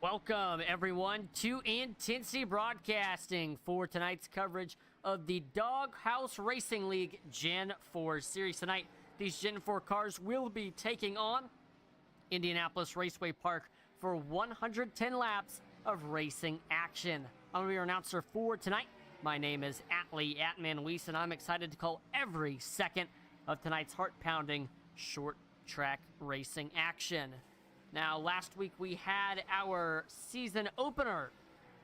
Welcome, everyone, to Intensity Broadcasting for tonight's coverage of the Doghouse Racing League Gen 4 Series. Tonight, these Gen 4 cars will be taking on Indianapolis Raceway Park for 110 laps of racing action. I'm going to be your announcer for tonight. My name is Atlee Atman-Weiss, and I'm excited to call every second of tonight's heart-pounding short track racing action. Now, last week we had our season opener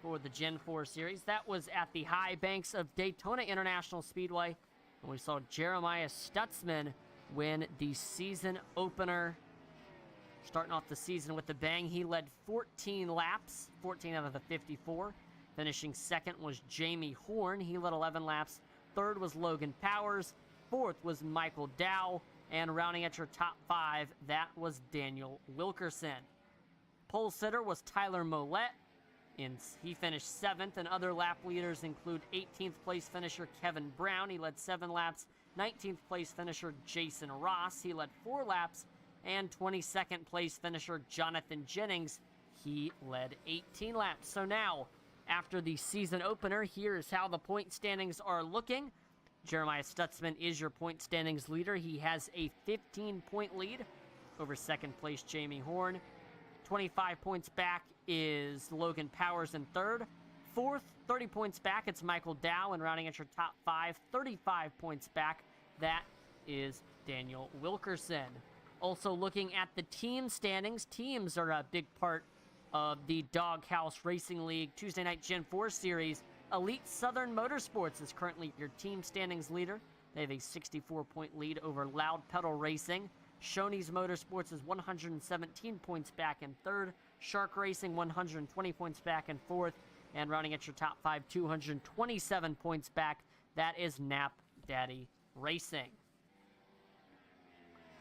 for the Gen 4 series. That was at the high banks of Daytona International Speedway, and we saw Jeremiah Stutzman win the season opener. Starting off the season with a bang, he led 14 laps, 14 out of the 54. Finishing second was Jamie Horn. He led 11 laps. Third was Logan Powers. Fourth was Michael Dow. And rounding at your top five, that was Daniel Wilkerson. Pole sitter was Tyler Mollett. He finished 7th, and other lap leaders include 18th place finisher Kevin Brown. He led 7 laps. 19th place finisher Jason Ross. He led 4 laps. And 22nd place finisher Jonathan Jennings. He led 18 laps. So now, after the season opener, here is how the point standings are looking. Jeremiah Stutzman is your point standings leader. He has a 15-point lead over second place Jamie Horn. 25 points back is Logan Powers in third. Fourth, 30 points back, it's Michael Dow. And rounding at your top 5, 35 points back, that is Daniel Wilkerson. Also looking at the team standings, teams are a big part of the Doghouse Racing League Tuesday Night Gen 4 Series. Elite Southern Motorsports is currently your team standings leader. They have a 64-point lead over Loud Pedal Racing. Shoney's Motorsports is 117 points back in third. Shark Racing 120 points back in fourth. And rounding at your top 5, 227 points back, that is Nap Daddy Racing.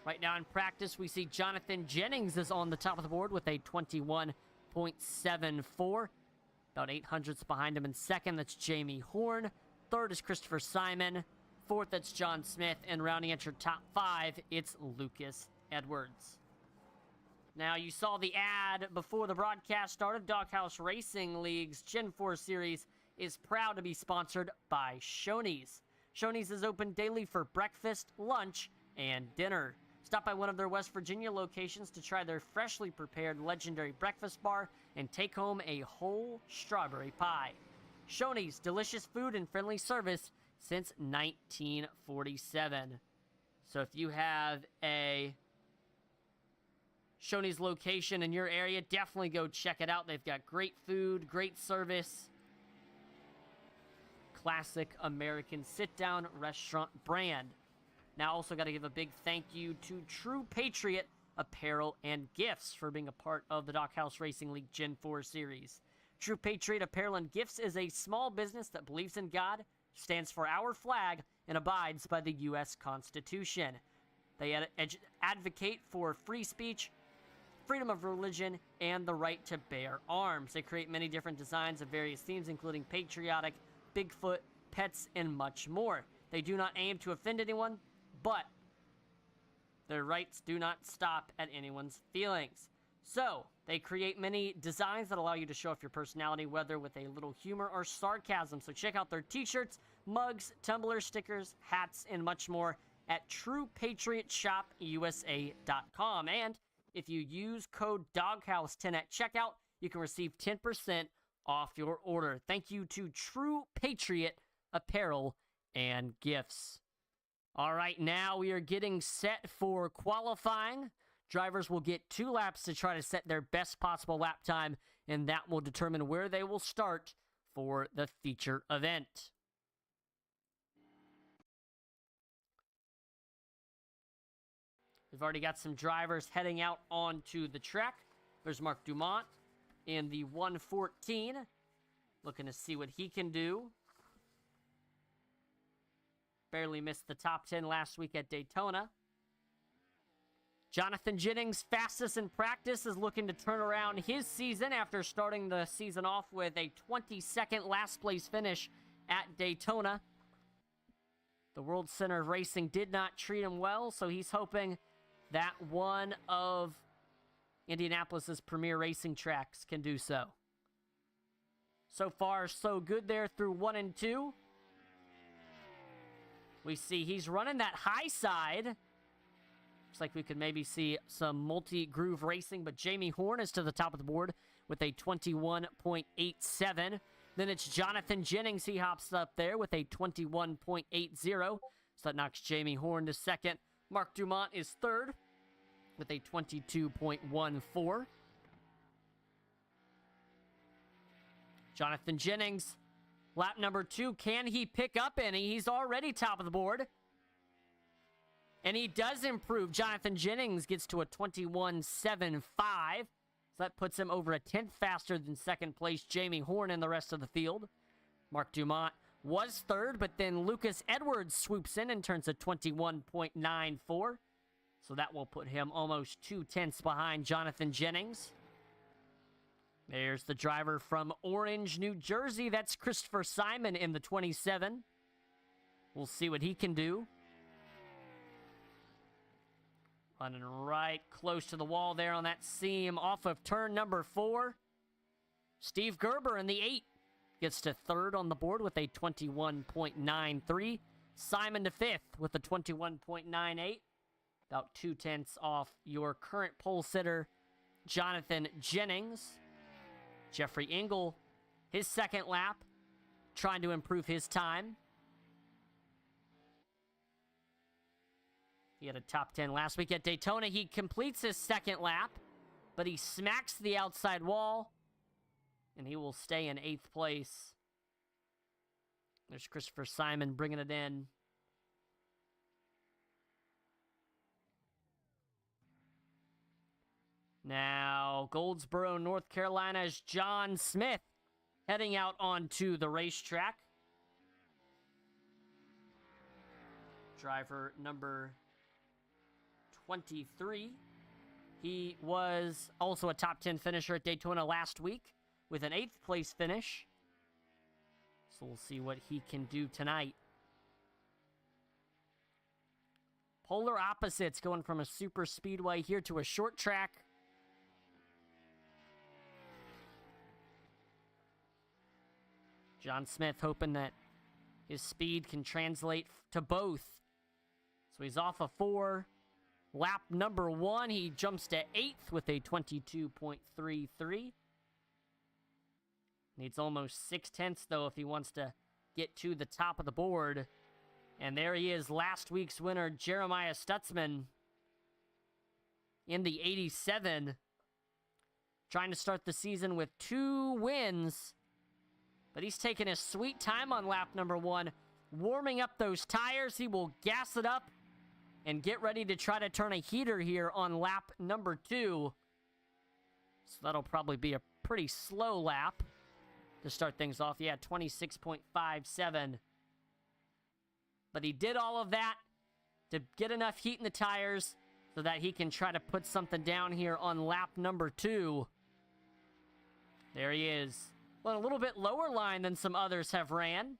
Right now in practice, we see Jonathan Jennings is on the top of the board with a 21.74. About 800ths behind him in second, that's Jamie Horn. Third is Christopher Simon. Fourth, that's John Smith. And rounding at your top 5, it's Lucas Edwards. Now, you saw the ad before the broadcast started. Doghouse Racing League's Gen 4 Series is proud to be sponsored by Shoney's. Shoney's is open daily for breakfast, lunch, and dinner. Stop by one of their West Virginia locations to try their freshly prepared legendary breakfast bar and take home a whole strawberry pie. Shoney's, delicious food and friendly service since 1947. So if you have a Shoney's location in your area, definitely go check it out. They've got great food, great service. Classic American sit-down restaurant brand. Now, also got to give a big thank you to True Patriot Apparel and Gifts for being a part of the Doghouse Racing League Gen 4 Series. True Patriot Apparel and Gifts is a small business that believes in God, stands for our flag, and abides by the U.S. Constitution. They advocate for free speech, freedom of religion, and the right to bear arms. They create many different designs of various themes, including patriotic, Bigfoot, pets, and much more. They do not aim to offend anyone, but their rights do not stop at anyone's feelings. So, they create many designs that allow you to show off your personality, whether with a little humor or sarcasm. So check out their t-shirts, mugs, tumbler stickers, hats, and much more at TruePatriotShopUSA.com. And if you use code DOGHOUSE10 at checkout, you can receive 10% off your order. Thank you to True Patriot Apparel and Gifts. All right, now we are getting set for qualifying. Drivers will get 2 laps to try to set their best possible lap time, and that will determine where they will start for the feature event. We've already got some drivers heading out onto the track. There's Mark Dumont in the 114, looking to see what he can do. Barely missed the top 10 last week at Daytona. Jonathan Jennings, fastest in practice, is looking to turn around his season after starting the season off with a 22nd last place finish at Daytona. The World Center of Racing did not treat him well, so he's hoping that one of Indianapolis's premier racing tracks can do so. So far, so good there through 1 and 2. We see he's running that high side. Looks like we could maybe see some multi-groove racing, but Jamie Horn is to the top of the board with a 21.87. Then it's Jonathan Jennings. He hops up there with a 21.80. So that knocks Jamie Horn to second. Mark Dumont is third with a 22.14. Jonathan Jennings, lap number 2. Can he pick up any? He's already top of the board. And he does improve. Jonathan Jennings gets to a 21.75. So that puts him over a tenth faster than second place Jamie Horn and the rest of the field. Mark Dumont was third, but then Lucas Edwards swoops in and turns a 21.94. So that will put him almost 2/10 behind Jonathan Jennings. There's the driver from Orange, New Jersey. That's Christopher Simon in the 27. We'll see what he can do. Running right close to the wall there on that seam off of turn number 4. Steve Gerber in the 8 gets to third on the board with a 21.93. Simon to 5th with a 21.98. About 2/10 off your current pole sitter, Jonathan Jennings. Jeffrey Engel, his second lap, trying to improve his time. He had a top 10 last week at Daytona. He completes his second lap, but he smacks the outside wall, and he will stay in 8th place. There's Christopher Simon bringing it in. Now, Goldsboro, North Carolina's John Smith heading out onto the racetrack. Driver number 23. He was also a top 10 finisher at Daytona last week with an 8th place finish. So we'll see what he can do tonight. Polar opposites going from a super speedway here to a short track. John Smith hoping that his speed can translate to both. So he's off a 4. Lap number 1, he jumps to 8th with a 22.33. Needs almost 6/10 though if he wants to get to the top of the board. And there he is, last week's winner, Jeremiah Stutzman in the 87. Trying to start the season with 2 wins. But he's taking his sweet time on lap number 1, warming up those tires. He will gas it up and get ready to try to turn a heater here on lap number 2. So that'll probably be a pretty slow lap to start things off. Yeah, 26.57. But he did all of that to get enough heat in the tires so that he can try to put something down here on lap number 2. There he is. Well, a little bit lower line than some others have ran.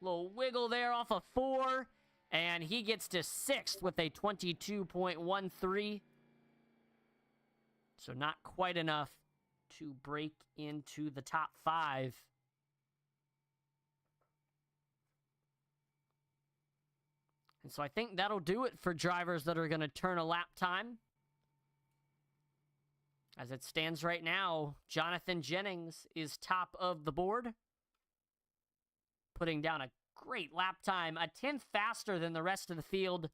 Little wiggle there off of 4. And he gets to 6th with a 22.13. So not quite enough to break into the top 5. And so I think that'll do it for drivers that are going to turn a lap time. As it stands right now, Jonathan Jennings is top of the board, putting down a great lap time, a 10th faster than the rest of the field.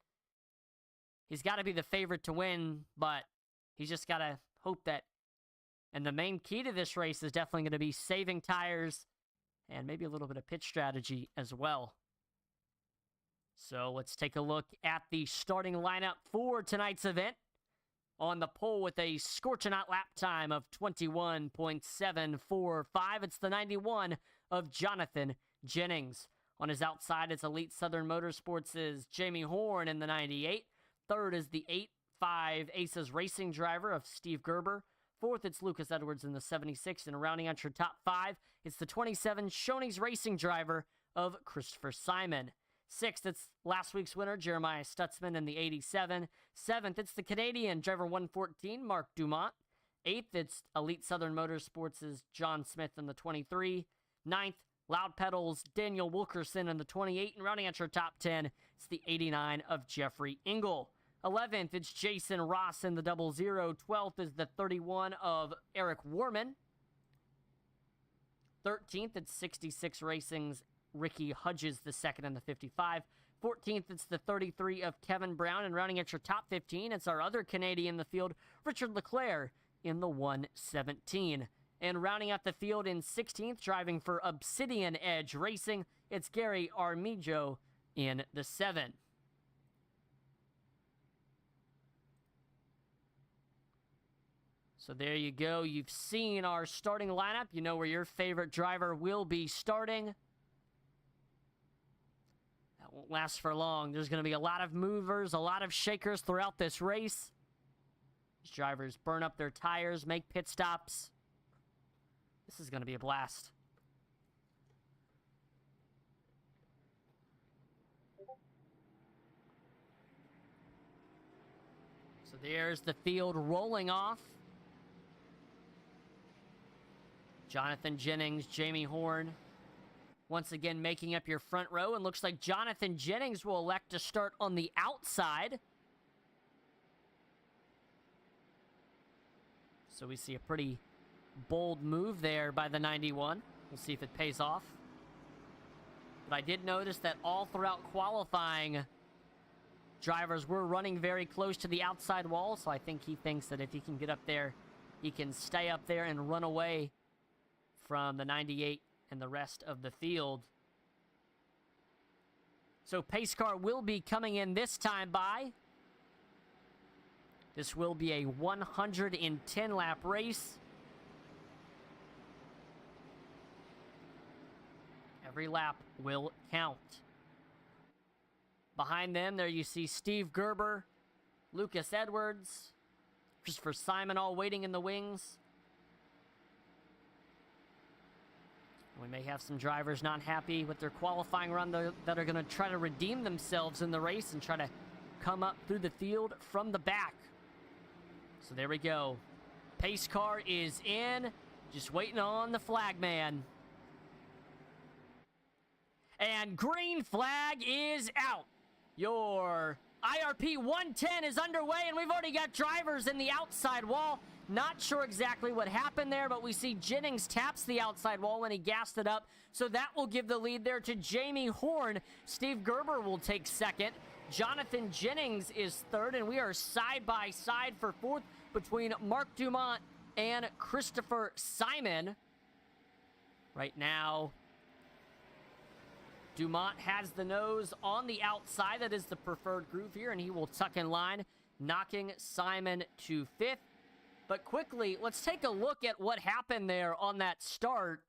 He's got to be the favorite to win, but he's just got to hope that. And the main key to this race is definitely going to be saving tires and maybe a little bit of pit strategy as well. So let's take a look at the starting lineup for tonight's event. On the pole with a scorching hot lap time of 21.745. It's the 91 of Jonathan Jennings. On his outside, it's Elite Southern Motorsports' Jamie Horn in the 98. Third is the 8.5 Aces Racing driver of Steve Gerber. Fourth, it's Lucas Edwards in the 76. And rounding out your top 5, it's the 27 Shoney's Racing driver of Christopher Simon. Sixth, it's last week's winner, Jeremiah Stutzman in the 87. Seventh, it's the Canadian driver 114, Mark Dumont. 8th, it's Elite Southern Motorsports' John Smith in the 23. 9th, Loud Pedals, Daniel Wilkerson in the 28. And rounding out your top 10, it's the 89 of Jeffrey Engel. 11th, it's Jason Ross in the 00. 12th is the 31 of Eric Warman. 13th, it's 66 Racing's Ricky Hudges II in the 55. 14th, it's the 33 of Kevin Brown. And rounding out your top 15, it's our other Canadian in the field, Richard Leclerc, in the 117. And rounding out the field in 16th, driving for Obsidian Edge Racing, it's Gary Armijo in the 7. So there you go. You've seen our starting lineup. You know where your favorite driver will be starting. That won't last for long. There's going to be a lot of movers, a lot of shakers throughout this race. These drivers burn up their tires, make pit stops. This is going to be a blast. So there's the field rolling off. Jonathan Jennings, Jamie Horn, once again making up your front row. And looks like Jonathan Jennings will elect to start on the outside. So we see a pretty bold move there by the 91. We'll see if it pays off. But I did notice that all throughout qualifying, drivers were running very close to the outside wall. So I think he thinks that if he can get up there, he can stay up there and run away from the 98 and the rest of the field. So pace car will be coming in this time by. This will be a 110 lap race. Every lap will count. Behind them, there you see Steve Gerber, Lucas Edwards, Christopher Simon all waiting in the wings. We may have some drivers not happy with their qualifying run that are going to try to redeem themselves in the race and try to come up through the field from the back. So there we go. Pace car is in, just waiting on the flag man. And green flag is out. Your IRP 110 is underway, and we've already got drivers in the outside wall. Not sure exactly what happened there, but we see Jennings taps the outside wall when he gassed it up. So that will give the lead there to Jamie Horn. Steve Gerber will take second. Jonathan Jennings is third, and we are side by side for fourth between Mark Dumont and Christopher Simon. Right now, Dumont has the nose on the outside. That is the preferred groove here, and he will tuck in line, knocking Simon to fifth. But quickly, let's take a look at what happened there on that start.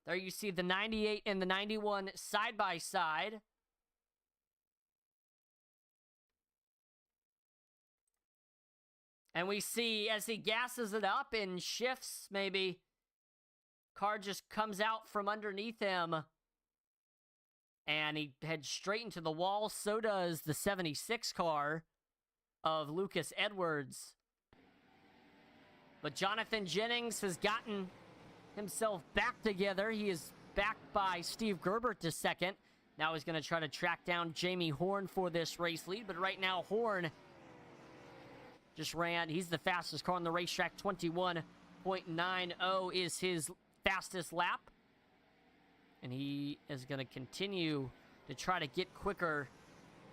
There you see the 98 and the 91 side by side. And we see as he gasses it up and shifts, maybe, car just comes out from underneath him. And he heads straight into the wall. So does the 76 car of Lucas Edwards. But Jonathan Jennings has gotten himself back together. He is backed by Steve Gerber to second. Now he's going to try to track down Jamie Horn for this race lead. But right now, Horn just ran. He's the fastest car on the racetrack. 21.90 is his fastest lap. And he is going to continue to try to get quicker.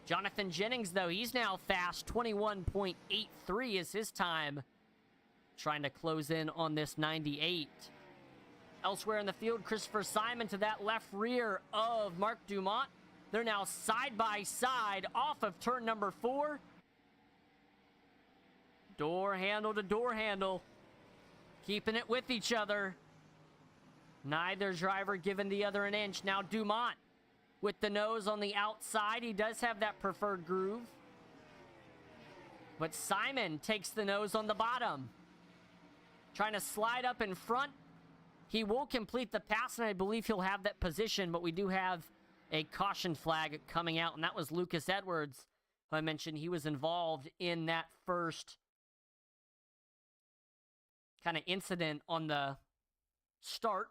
Jonathan Jennings, though, he's now fast. 21.83 is his time. Trying to close in on this 98. Elsewhere in the field, Christopher Simon to that left rear of Mark Dumont. They're now side by side off of turn number 4. Door handle to door handle. Keeping it with each other. Neither driver giving the other an inch. Now Dumont with the nose on the outside. He does have that preferred groove. But Simon takes the nose on the bottom. Trying to slide up in front. He will complete the pass, and I believe he'll have that position, but we do have a caution flag coming out, and that was Lucas Edwards I mentioned he was involved in that first kind of incident on the start.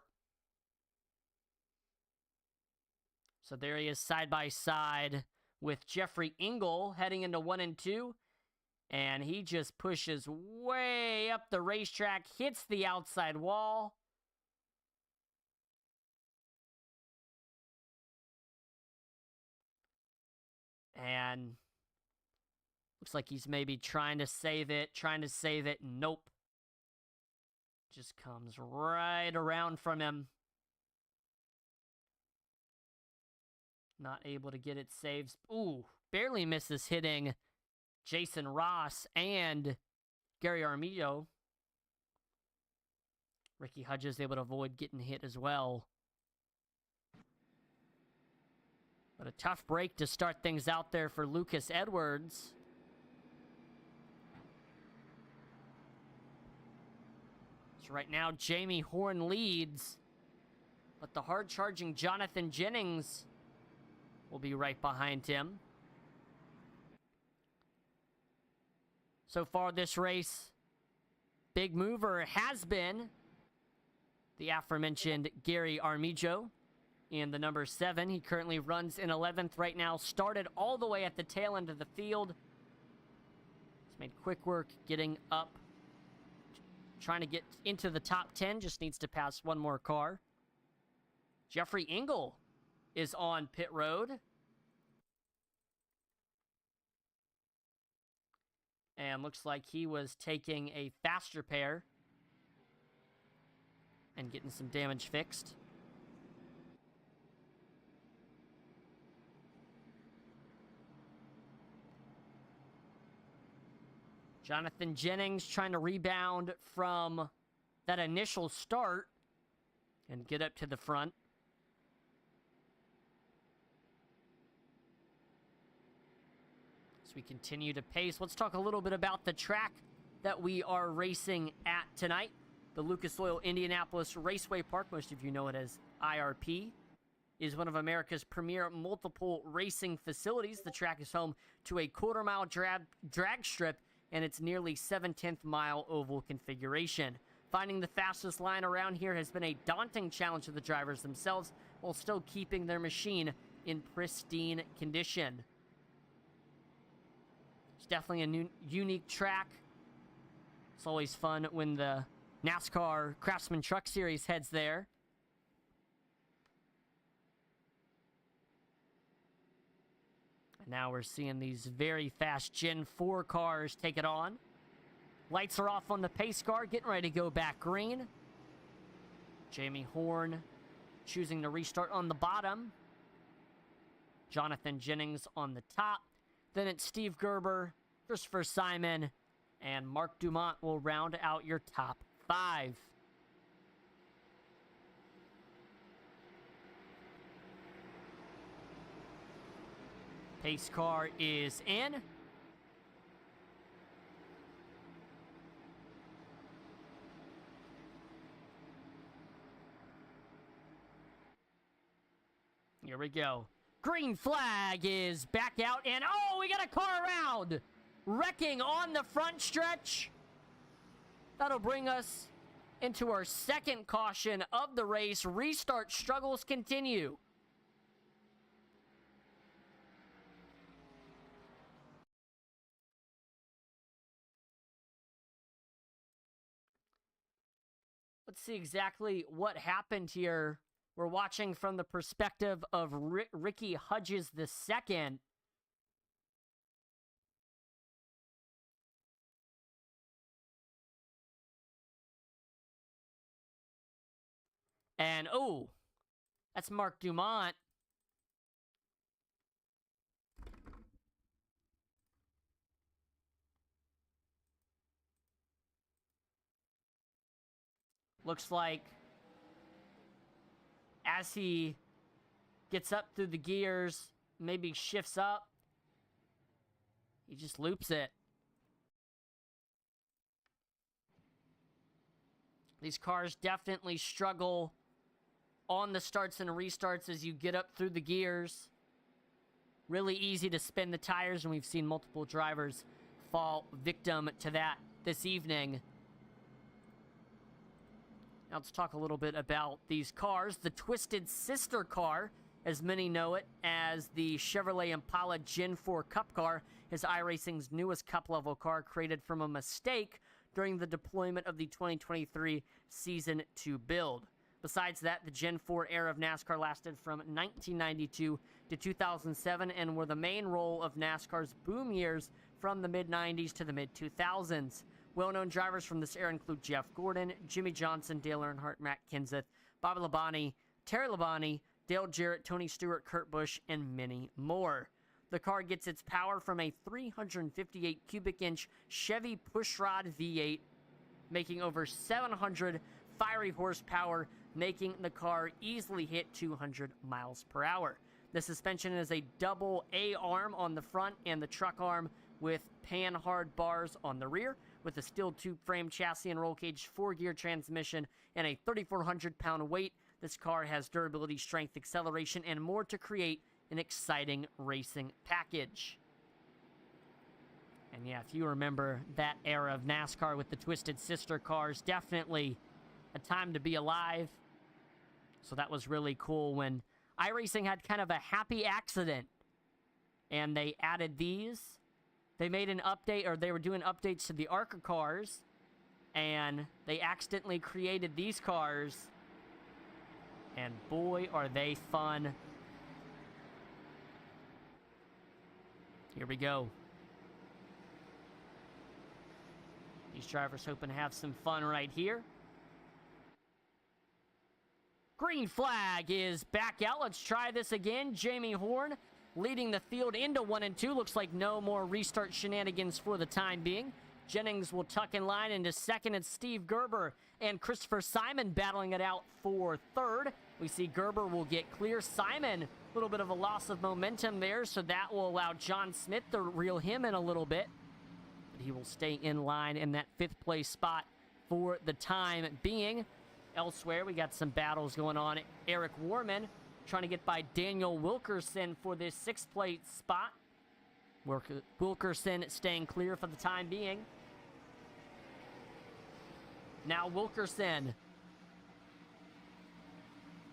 So there he is side by side with Jeffrey Engel heading into 1 and 2. And he just pushes way up the racetrack, hits the outside wall. And looks like he's maybe trying to save it. Nope. Just comes right around from him. Not able to get it saved. Ooh, barely misses hitting Jason Ross and Gary Armillo. Ricky Hodges able to avoid getting hit as well. But a tough break to start things out there for Lucas Edwards. So right now, Jamie Horn leads. But the hard-charging Jonathan Jennings will be right behind him. So far this race, big mover has been the aforementioned Gary Armijo in the number 7. He currently runs in 11th right now. Started all the way at the tail end of the field. He's made quick work getting up. Trying to get into the top 10. Just needs to pass one more car. Jeffrey Engel is on pit road. And looks like he was taking a faster pair and getting some damage fixed. Jonathan Jennings trying to rebound from that initial start and get up to the front. As we continue to pace, let's talk a little bit about the track that we are racing at tonight. The Lucas Oil Indianapolis Raceway Park, most of you know it as IRP, is one of America's premier multiple racing facilities. The track is home to a quarter-mile drag strip and its nearly 7/10 mile oval configuration. Finding the fastest line around here has been a daunting challenge to the drivers themselves, while still keeping their machine in pristine condition. It's definitely a unique track. It's always fun when the NASCAR Craftsman Truck Series heads there. And now we're seeing these very fast Gen 4 cars take it on. Lights are off on the pace car, getting ready to go back green. Jamie Horn choosing to restart on the bottom. Jonathan Jennings on the top. Then it's Steve Gerber, Christopher Simon, and Mark Dumont will round out your top 5. Pace car is in. Here we go. Green flag is back out, and oh, we got a car around! Wrecking on the front stretch. That'll bring us into our second caution of the race. Restart struggles continue. Let's see exactly what happened here. We're watching from the perspective of Ricky Hodges II. And, oh, that's Mark Dumont. Looks like as he gets up through the gears, maybe shifts up, he just loops it. These cars definitely struggle on the starts and restarts as you get up through the gears. Really easy to spin the tires, and we've seen multiple drivers fall victim to that this evening. Now let's talk a little bit about these cars. The Twisted Sister car, as many know it as the Chevrolet Impala Gen 4 Cup car, is iRacing's newest Cup-level car created from a mistake during the deployment of the 2023 Season 2 build. Besides that, the Gen 4 era of NASCAR lasted from 1992 to 2007 and were the main role of NASCAR's boom years from the mid-90s to the mid-2000s. Well-known drivers from this era include Jeff Gordon, Jimmy Johnson, Dale Earnhardt, Matt Kenseth, Bobby Labonte, Terry Labonte, Dale Jarrett, Tony Stewart, Kurt Busch, and many more. The car gets its power from a 358 cubic inch Chevy pushrod V8, making over 700 fiery horsepower, making the car easily hit 200 miles per hour. The suspension is a double A-arm on the front and the truck arm with pan-hard bars on the rear, with a steel tube frame chassis and roll cage 4-gear transmission and a 3,400-pound weight. This car has durability, strength, acceleration, and more to create an exciting racing package. And yeah, if you remember that era of NASCAR with the Twisted Sister cars, definitely a time to be alive. So that was really cool when iRacing had kind of a happy accident and they added these. They made an update, or they were doing updates to the ARCA cars, and they accidentally created these cars. And boy, are they fun. Here we go. These drivers hoping to have some fun right here. Green flag is back out. Let's try this again. Jamie Horn leading the field into 1 and 2. Looks like no more restart shenanigans for the time being. Jennings will tuck in line into second. It's Steve Gerber and Christopher Simon battling it out for third. We see Gerber will get clear. Simon, a little bit of a loss of momentum there, so that will allow John Smith to reel him in a little bit. But he will stay in line in that 5th place spot for the time being. Elsewhere, we got some battles going on. Eric Warman trying to get by Daniel Wilkerson for this 6th place spot. Wilkerson staying clear for the time being. Now Wilkerson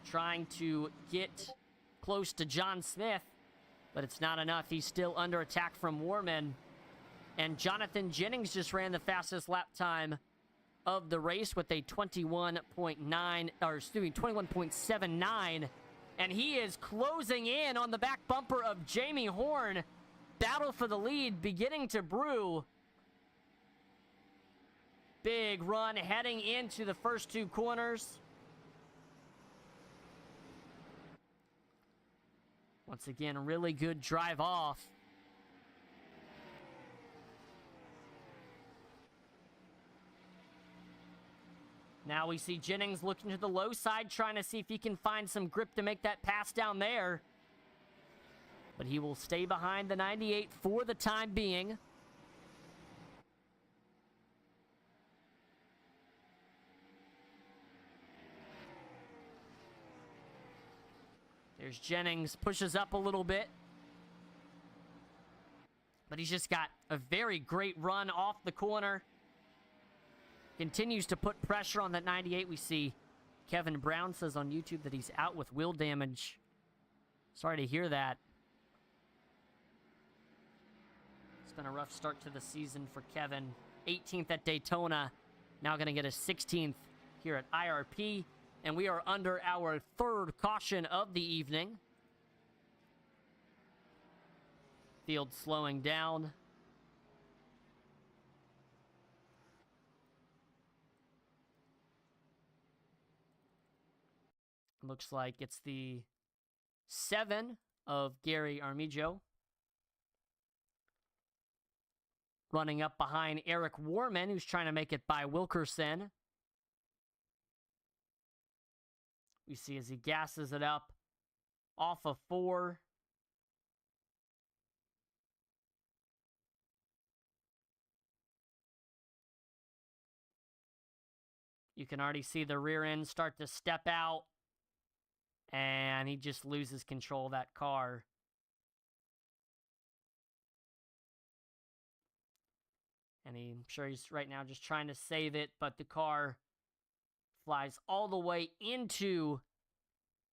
trying to get close to John Smith, but it's not enough. He's still under attack from Warman. And Jonathan Jennings just ran the fastest lap time of the race with a 21.79, and he is closing in on the back bumper of Jamie Horn. Battle for the lead beginning to brew. Big run heading into the first 2 corners. Once again, a really good drive off. Now we see Jennings looking to the low side, trying to see if he can find some grip to make that pass down there. But he will stay behind the 98 for the time being. There's Jennings, pushes up a little bit. But he's just got a very great run off the corner. Continues to put pressure on that 98. We see Kevin Brown says on YouTube that he's out with wheel damage. Sorry to hear that. It's been a rough start to the season for Kevin. 18th at Daytona. Now going to get a 16th here at IRP. And we are under our 3rd caution of the evening. Field slowing down. Looks like it's the 7 of Gary Armijo. Running up behind Eric Warman, who's trying to make it by Wilkerson. We see as he gasses it up off of 4. You can already see the rear end start to step out. And he just loses control of that car. And I'm sure he's right now just trying to save it, but the car flies all the way into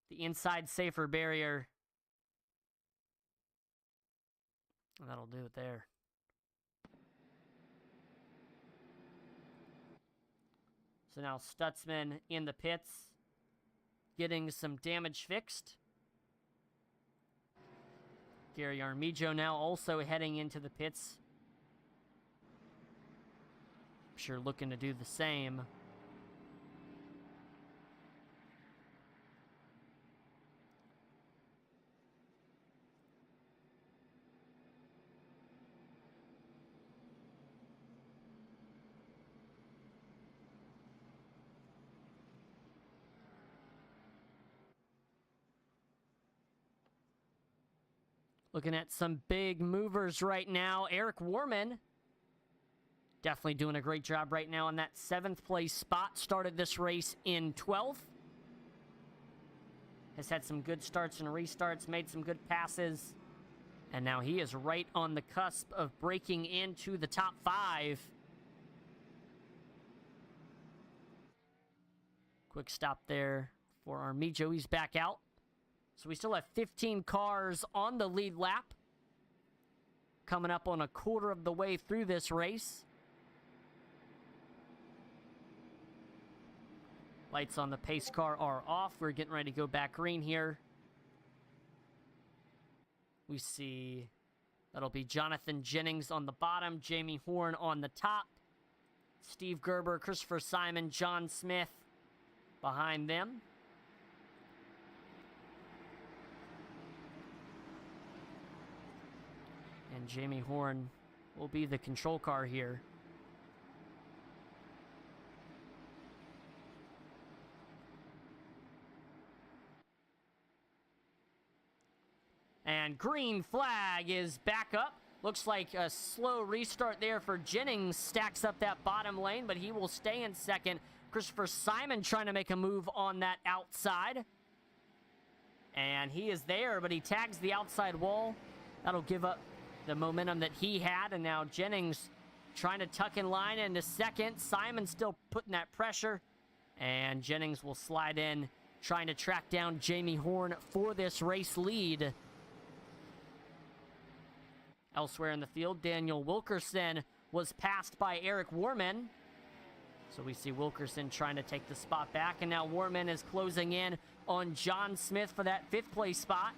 the inside safer barrier. And that'll do it there. So now Stutzman in the pits, getting some damage fixed. Gary Armijo now also heading into the pits. I'm sure looking to do the same. Looking at some big movers right now. Eric Warman definitely doing a great job right now on that 7th place spot. Started this race in 12th. Has had some good starts and restarts, made some good passes. And now he is right on the cusp of breaking into the top 5. Quick stop there for Armijo. He's back out. So we still have 15 cars on the lead lap. Coming up on a quarter of the way through this race. Lights on the pace car are off. We're getting ready to go back green here. We see that'll be Jonathan Jennings on the bottom, Jamie Horn on the top, Steve Gerber, Christopher Simon, John Smith behind them. And Jamie Horn will be the control car here. And green flag is back up. Looks like a slow restart there for Jennings. Stacks up that bottom lane, but he will stay in second. Christopher Simon trying to make a move on that outside. And he is there, but he tags the outside wall. That'll give up the momentum that he had, and now Jennings trying to tuck in line into second. Simon still putting that pressure, and Jennings will slide in, trying to track down Jamie Horn for this race lead. Elsewhere in the field, Daniel Wilkerson was passed by Eric Warman. So we see Wilkerson trying to take the spot back, and now Warman is closing in on John Smith for that 5th place spot.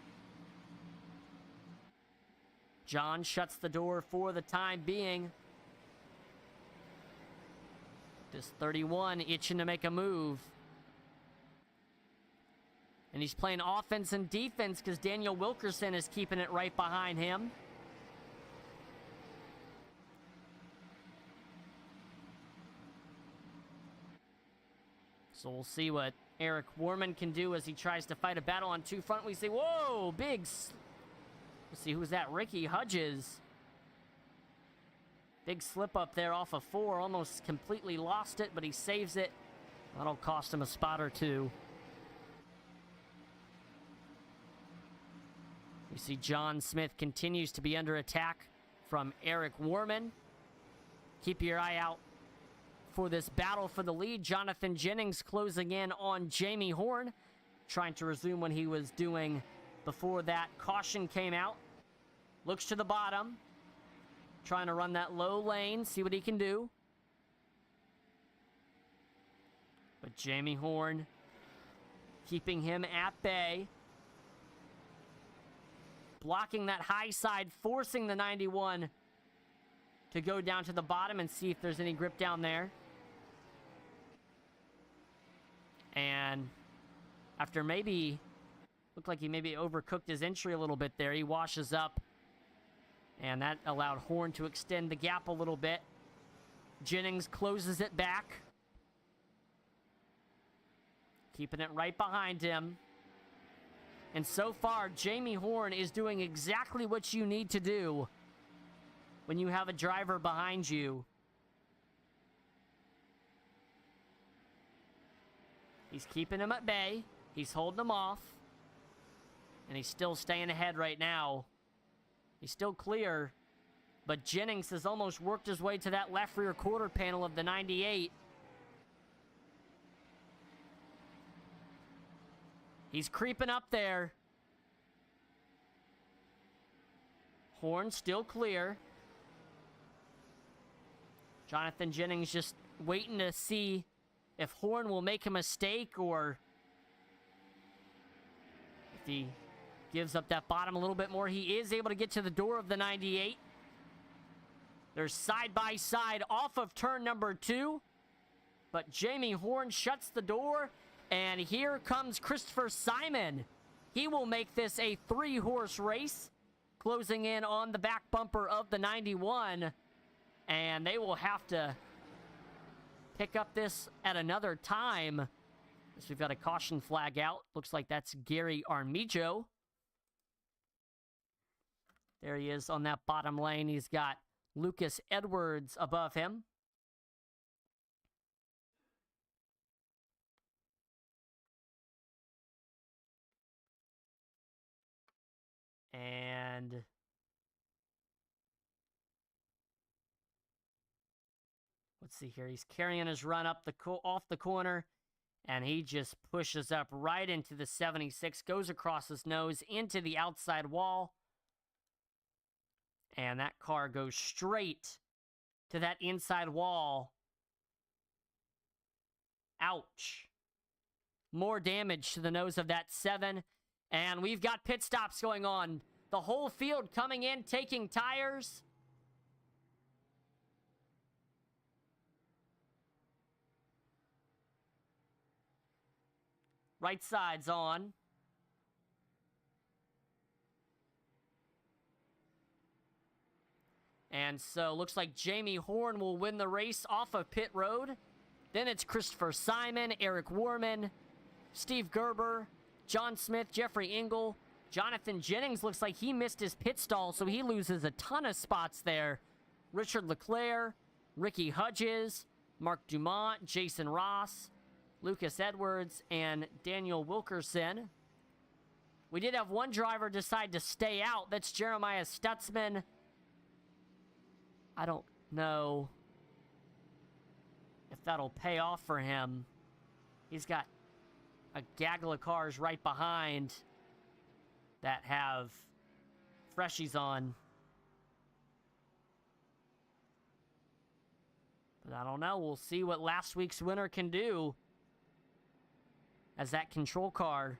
John shuts the door for the time being. This 31 itching to make a move. And he's playing offense and defense because Daniel Wilkerson is keeping it right behind him. So we'll see what Eric Warman can do as he tries to fight a battle on 2 front. We see, whoa, let's see, who's that? Ricky Hudges. Big slip up there off of 4. Almost completely lost it, but he saves it. That'll cost him a spot or 2. We see John Smith continues to be under attack from Eric Warman. Keep your eye out for this battle for the lead. Jonathan Jennings closing in on Jamie Horn, trying to resume what he was doing before that caution came out. Looks to the bottom, trying to run that low lane, see what he can do. But Jamie Horn keeping him at bay. Blocking that high side, forcing the 91 to go down to the bottom and see if there's any grip down there. And after looked like he maybe overcooked his entry a little bit there, he washes up. And that allowed Horn to extend the gap a little bit. Jennings closes it back. Keeping it right behind him. And so far, Jamie Horn is doing exactly what you need to do when you have a driver behind you. He's keeping him at bay. He's holding him off. And he's still staying ahead right now. He's still clear. But Jennings has almost worked his way to that left rear quarter panel of the 98. He's creeping up there. Horn still clear. Jonathan Jennings just waiting to see if Horn will make a mistake or if he gives up that bottom a little bit more. He is able to get to the door of the 98. They're side by side off of turn number 2. But Jamie Horn shuts the door. And here comes Christopher Simon. He will make this a 3-horse race, closing in on the back bumper of the 91. And they will have to pick up this at another time. So we've got a caution flag out. Looks like that's Gary Armijo. There he is on that bottom lane. He's got Lucas Edwards above him. And let's see here. He's carrying his run up off the corner, and he just pushes up right into the 76, goes across his nose into the outside wall, and that car goes straight to that inside wall. Ouch. More damage to the nose of that 7. And we've got pit stops going on. The whole field coming in, taking tires. Right side's on. And so looks like Jamie Horn will win the race off of pit road. Then it's Christopher Simon, Eric Warman, Steve Gerber, John Smith, Jeffrey Engel. Jonathan Jennings looks like he missed his pit stall, so he loses a ton of spots there. Richard Leclerc, Ricky Hudges, Mark Dumont, Jason Ross, Lucas Edwards, and Daniel Wilkerson. We did have one driver decide to stay out. That's Jeremiah Stutzman. I don't know if that'll pay off for him. He's got a gaggle of cars right behind that have freshies on. But I don't know. We'll see what last week's winner can do as that control car.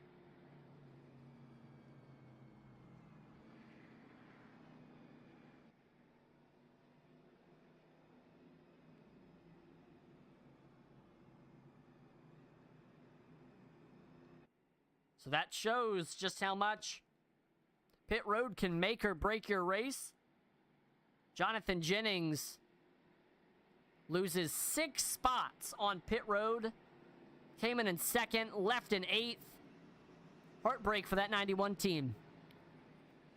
So that shows just how much pit road can make or break your race. Jonathan Jennings loses 6 spots on pit road. Came in 2nd, left in 8th. Heartbreak for that 91 team.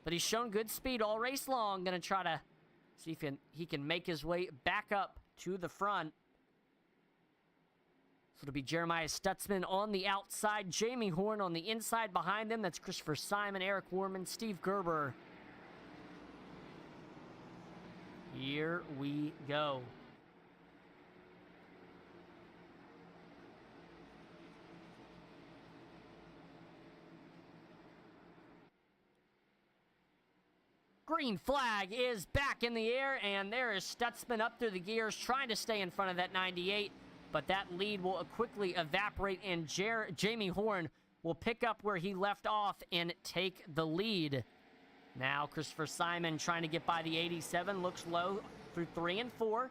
But he's shown good speed all race long. Gonna try to see if he can make his way back up to the front. So it'll be Jeremiah Stutzman on the outside, Jamie Horn on the inside behind them. That's Christopher Simon, Eric Warman, Steve Gerber. Here we go. Green flag is back in the air, and there is Stutzman up through the gears, trying to stay in front of that 98. But that lead will quickly evaporate, and Jamie Horn will pick up where he left off and take the lead. Now Christopher Simon trying to get by the 87, looks low through 3 and 4.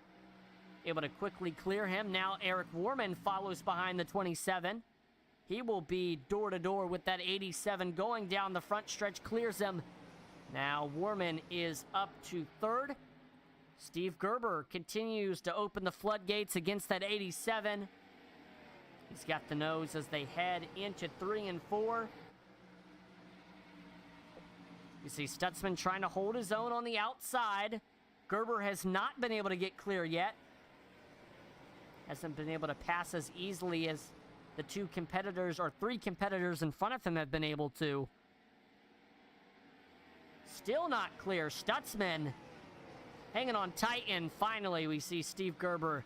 Able to quickly clear him. Now Eric Warman follows behind the 27. He will be door-to-door with that 87 going down the front stretch, clears him. Now Warman is up to 3rd. Steve Gerber continues to open the floodgates against that 87. He's got the nose as they head into 3 and 4. You see Stutzman trying to hold his own on the outside. Gerber has not been able to get clear yet. Hasn't been able to pass as easily as the 2 competitors or 3 competitors in front of him have been able to. Still not clear. Stutzman hanging on tight, and finally we see Steve Gerber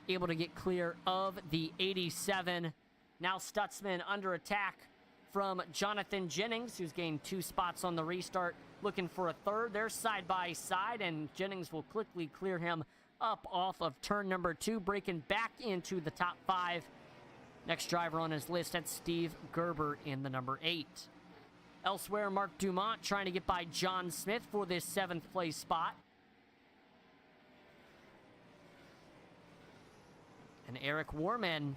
able to get clear of the 87. Now Stutzman under attack from Jonathan Jennings, who's gained 2 spots on the restart, looking for a third. They're side by side, and Jennings will quickly clear him up off of turn number 2, breaking back into the top 5. Next driver on his list, that's Steve Gerber in the number 8. Elsewhere, Mark Dumont trying to get by John Smith for this 7th place spot. And Eric Warman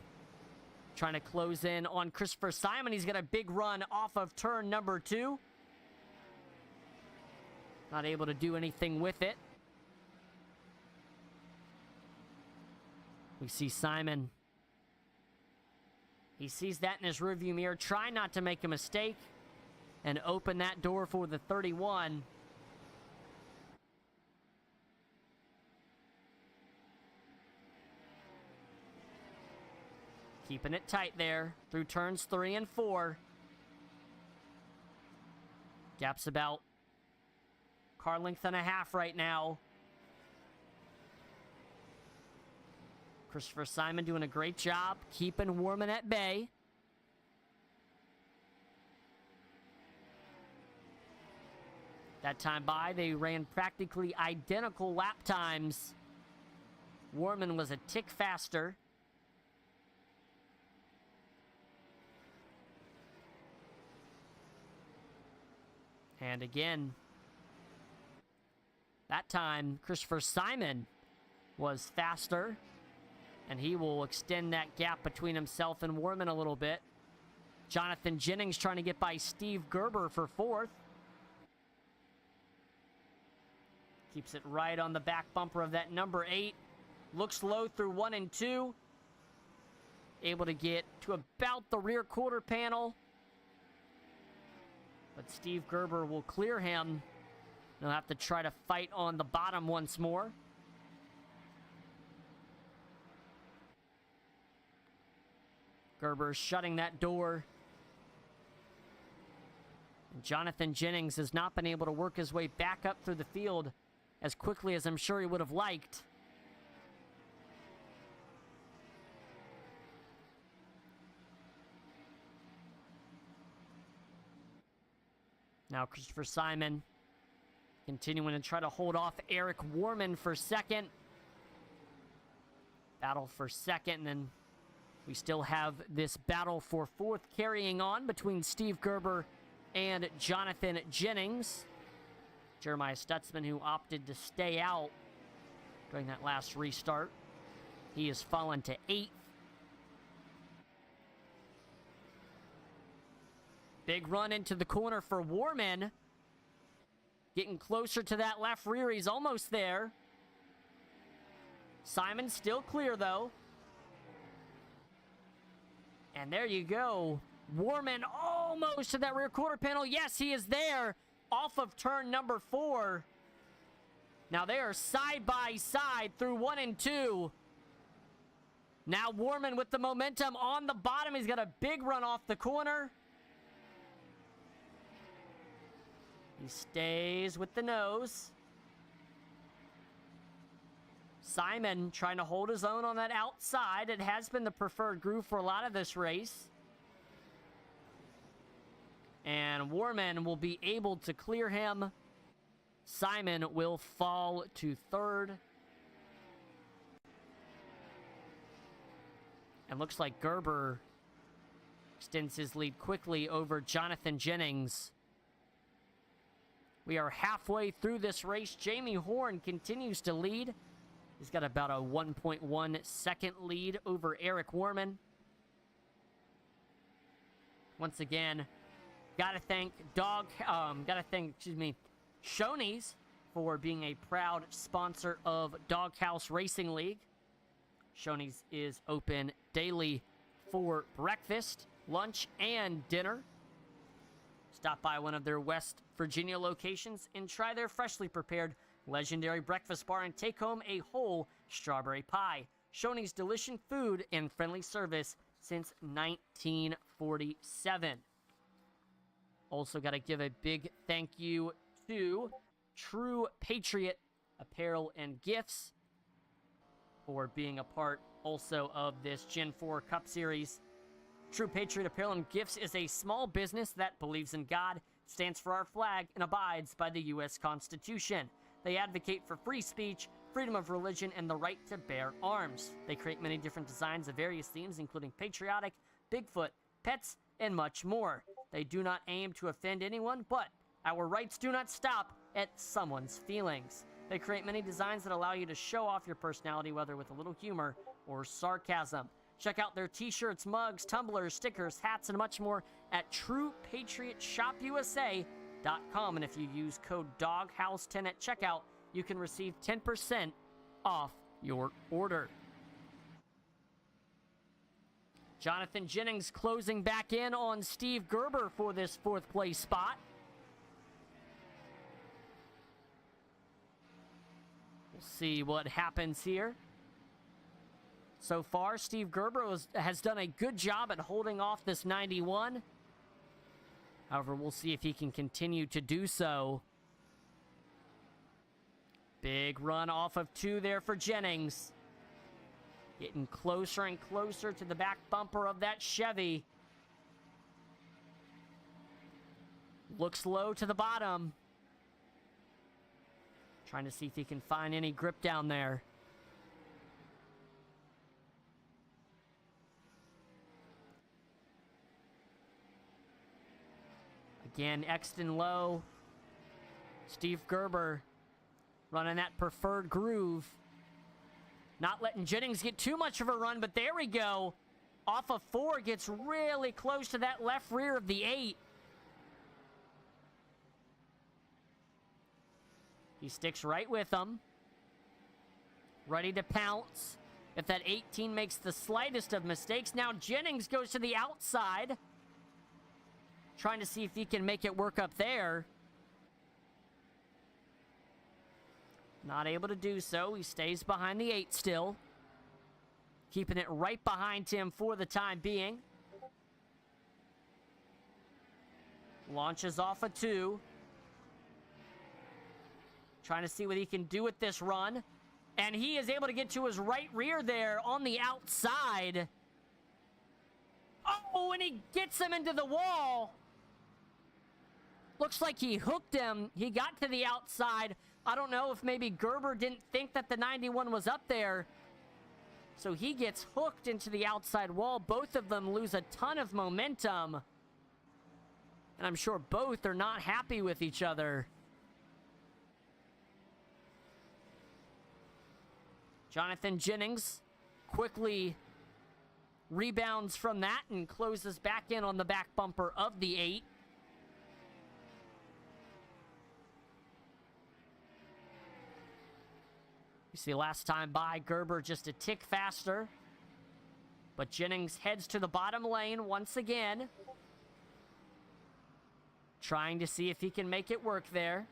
trying to close in on Christopher Simon. He's got a big run off of turn number 2. Not able to do anything with it. We see Simon. He sees that in his rearview mirror, trying not to make a mistake and open that door for the 31. Keeping it tight there through turns 3 and 4. Gap's about car length and a half right now. Christopher Simon doing a great job keeping Warman at bay. That time by, they ran practically identical lap times. Warman was a tick faster. And again, that time, Christopher Simon was faster, and he will extend that gap between himself and Warman a little bit. Jonathan Jennings trying to get by Steve Gerber for 4th. Keeps it right on the back bumper of that number 8. Looks low through 1 and 2. Able to get to about the rear quarter panel. But Steve Gerber will clear him. He'll have to try to fight on the bottom once more. Gerber shutting that door. And Jonathan Jennings has not been able to work his way back up through the field as quickly as I'm sure he would have liked. Now Christopher Simon continuing to try to hold off Eric Warman for 2nd. Battle for 2nd, and then we still have this battle for 4th carrying on between Steve Gerber and Jonathan Jennings. Jeremiah Stutzman, who opted to stay out during that last restart. He has fallen to 8th. Big run into the corner for Warman. Getting closer to that left rear. He's almost there. Simon still clear, though. And there you go. Warman almost to that rear quarter panel. Yes, he is there. Off of turn number 4. Now they are side by side through 1 and 2. Now Warman with the momentum on the bottom. He's got a big run off the corner. He stays with the nose. Simon trying to hold his own on that outside. It has been the preferred groove for a lot of this race. And Warman will be able to clear him. Simon will fall to 3rd. And looks like Gerber extends his lead quickly over Jonathan Jennings. We are halfway through this race. Jamie Horn continues to lead. He's got about a 1.1 second lead over Eric Warman. Once again, gotta thank Shoney's for being a proud sponsor of Doghouse Racing League. Shoney's is open daily for breakfast, lunch, and dinner. Stop by one of their West Virginia locations and try their freshly prepared legendary breakfast bar and take home a whole strawberry pie. Shoney's delicious food and friendly service since 1947. Also got to give a big thank you to True Patriot apparel and gifts for being a part also of this Gen 4 Cup Series. True Patriot Apparel and Gifts is a small business that believes in God, stands for our flag, and abides by the U.S. Constitution. They advocate for free speech, freedom of religion, and the right to bear arms. They create many different designs of various themes, including patriotic, Bigfoot, pets, and much more. They do not aim to offend anyone, but our rights do not stop at someone's feelings. They create many designs that allow you to show off your personality, whether with a little humor or sarcasm. Check out their t-shirts, mugs, tumblers, stickers, hats, and much more at TruePatriotShopUSA.com. And if you use code DOGHOUSE10 at checkout, you can receive 10% off your order. Jonathan Jennings closing back in on Steve Gerber for this 4th place spot. We'll see what happens here. So far, Steve Gerber has done a good job at holding off this 91. However, we'll see if he can continue to do so. Big run off of 2 there for Jennings. Getting closer and closer to the back bumper of that Chevy. Looks low to the bottom. Trying to see if he can find any grip down there. Again, Exton low. Steve Gerber running that preferred groove. Not letting Jennings get too much of a run, but there we go. Off of 4, gets really close to that left rear of the 8. He sticks right with them. Ready to pounce. If that 18 makes the slightest of mistakes. Now Jennings goes to the outside. Trying to see if he can make it work up there. Not able to do so. He stays behind the 8 still. Keeping it right behind him for the time being. Launches off a 2. Trying to see what he can do with this run. And he is able to get to his right rear there on the outside. Oh, and he gets him into the wall. Looks like he hooked him. He got to the outside. I don't know if maybe Gerber didn't think that the 91 was up there. So he gets hooked into the outside wall. Both of them lose a ton of momentum. And I'm sure both are not happy with each other. Jonathan Jennings quickly rebounds from that and closes back in on the back bumper of the 8. You see last time by, Gerber just a tick faster. But Jennings heads to the bottom lane once again. Trying to see if he can make it work there.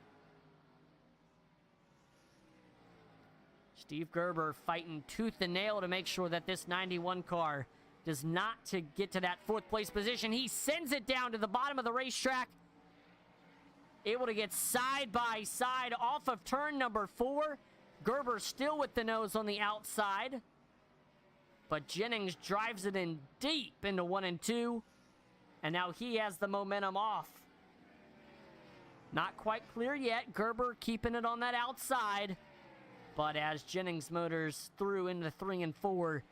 Steve Gerber fighting tooth and nail to make sure that this 91 car does not to get to that 4th place position. He sends it down to the bottom of the racetrack. Able to get side by side off of turn number 4. Gerber still with the nose on the outside. But Jennings drives it in deep into 1 and 2. And now he has the momentum off. Not quite clear yet. Gerber keeping it on that outside. But as Jennings motors through into 3 and 4,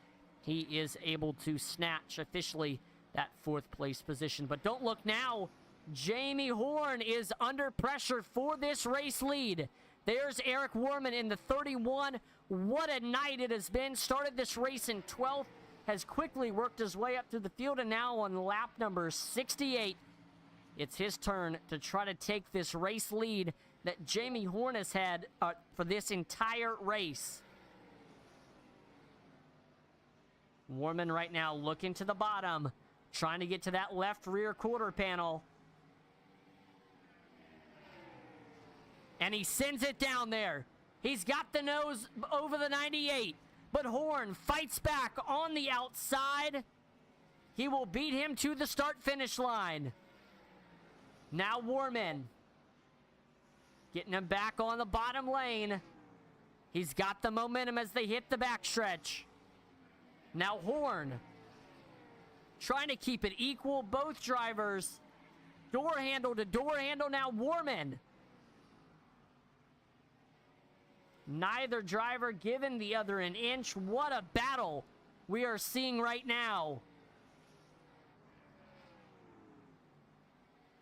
he is able to snatch officially that 4th place position. But don't look now. Jamie Horn is under pressure for this race lead. There's Eric Warman in the 31. What a night it has been. Started this race in 12th, has quickly worked his way up through the field, and now on lap number 68, it's his turn to try to take this race lead that Jamie Horn has had for this entire race. Warman right now looking to the bottom, trying to get to that left rear quarter panel. And he sends it down there. He's got the nose over the 98. But Horn fights back on the outside. He will beat him to the start-finish line. Now Warman getting him back on the bottom lane. He's got the momentum as they hit the backstretch. Now Horn trying to keep it equal. Both drivers door handle to door handle. Now Warman. Neither driver giving the other an inch. What a battle we are seeing right now.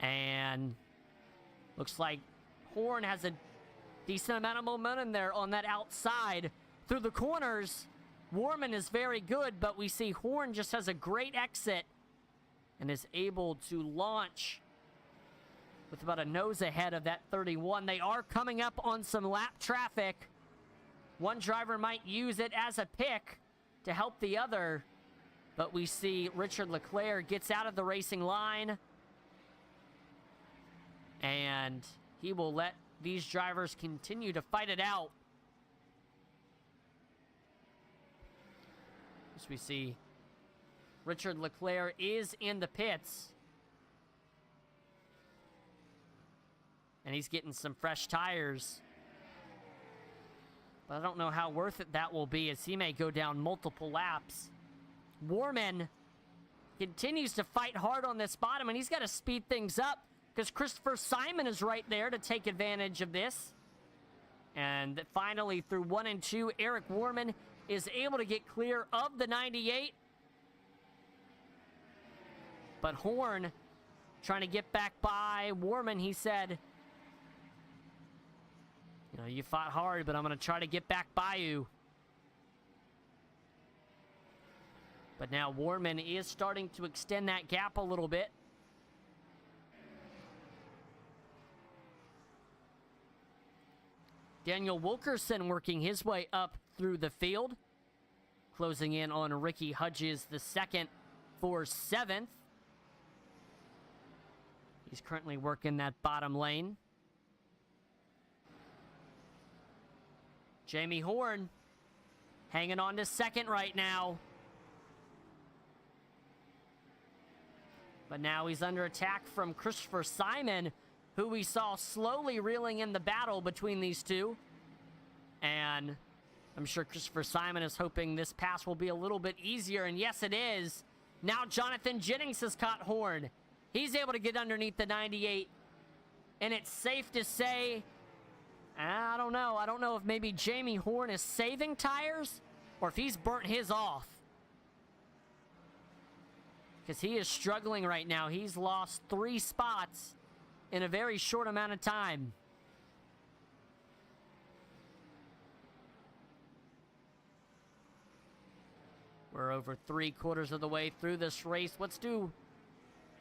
And looks like Horn has a decent amount of momentum there on that outside. Through the corners, Warman is very good, but we see Horn just has a great exit and is able to launch with about a nose ahead of that 31. They are coming up on some lap traffic. One driver might use it as a pick to help the other, but we see Richard Leclerc gets out of the racing line, and he will let these drivers continue to fight it out. As we see, Richard Leclerc is in the pits, and he's getting some fresh tires. But I don't know how worth it that will be, as he may go down multiple laps. Warman continues to fight hard on this bottom, and he's got to speed things up because Christopher Simon is right there to take advantage of this. And finally, through 1 and 2, Eric Warman is able to get clear of the 98. But Horn trying to get back by Warman. He said, you know, you fought hard, but I'm going to try to get back by you. But now Warman is starting to extend that gap a little bit. Daniel Wilkerson working his way up through the field. Closing in on Ricky Hudges, the second for 7th. He's currently working that bottom lane. Jamie Horn hanging on to second right now. But now he's under attack from Christopher Simon, who we saw slowly reeling in the battle between these two. And I'm sure Christopher Simon is hoping this pass will be a little bit easier, and yes, it is. Now Jonathan Jennings has caught Horn. He's able to get underneath the 98, and it's safe to say, I don't know. I don't know if maybe Jamie Horn is saving tires or if he's burnt his off, because he is struggling right now. He's lost 3 spots in a very short amount of time. We're over 3/4 of the way through this race. Let's do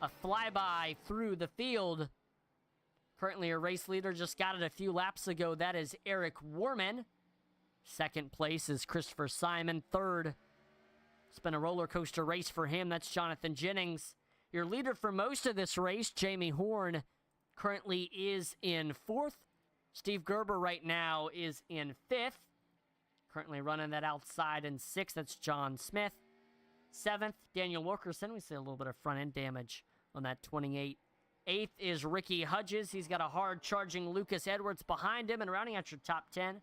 a flyby through the field. Currently a race leader, just got it a few laps ago. That is Eric Warman. Second place is Christopher Simon. Third, it's been a roller coaster race for him. That's Jonathan Jennings. Your leader for most of this race, Jamie Horn, currently is in 4th. Steve Gerber right now is in 5th. Currently running that outside in 6th. That's John Smith. 7th, Daniel Wilkerson. We see a little bit of front end damage on that 28. 8th is Ricky Hudges. He's got a hard charging Lucas Edwards behind him, and rounding out your top 10.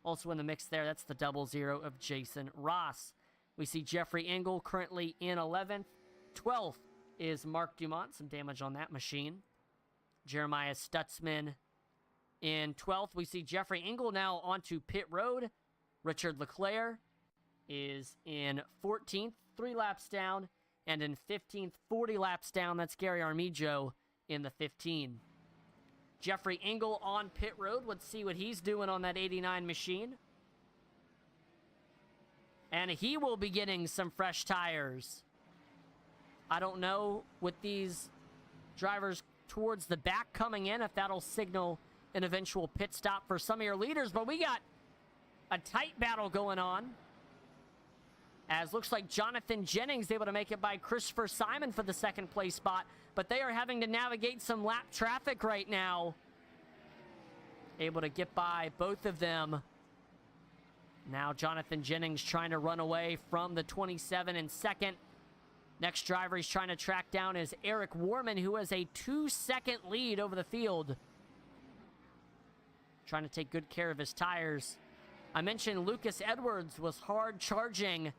Also in the mix there, that's the 00 of Jason Ross. We see Jeffrey Engel currently in 11th. 12th is Mark Dumont. Some damage on that machine. Jeremiah Stutzman in 12th. We see Jeffrey Engel now onto pit road. Richard Leclerc is in 14th, 3 laps down. And in 15th, 40 laps down, that's Gary Armijo in the 15. Jeffrey Engel on pit road. Let's see what he's doing on that 89 machine. And he will be getting some fresh tires. I don't know with these drivers towards the back coming in if that'll signal an eventual pit stop for some of your leaders, but we got a tight battle going on, as looks like Jonathan Jennings able to make it by Christopher Simon for the 2nd place spot, but they are having to navigate some lap traffic right now. Able to get by both of them. Now Jonathan Jennings trying to run away from the 27 in 2nd. Next driver he's trying to track down is Eric Warman, who has a 2-second lead over the field. Trying to take good care of his tires. I mentioned Lucas Edwards was hard charging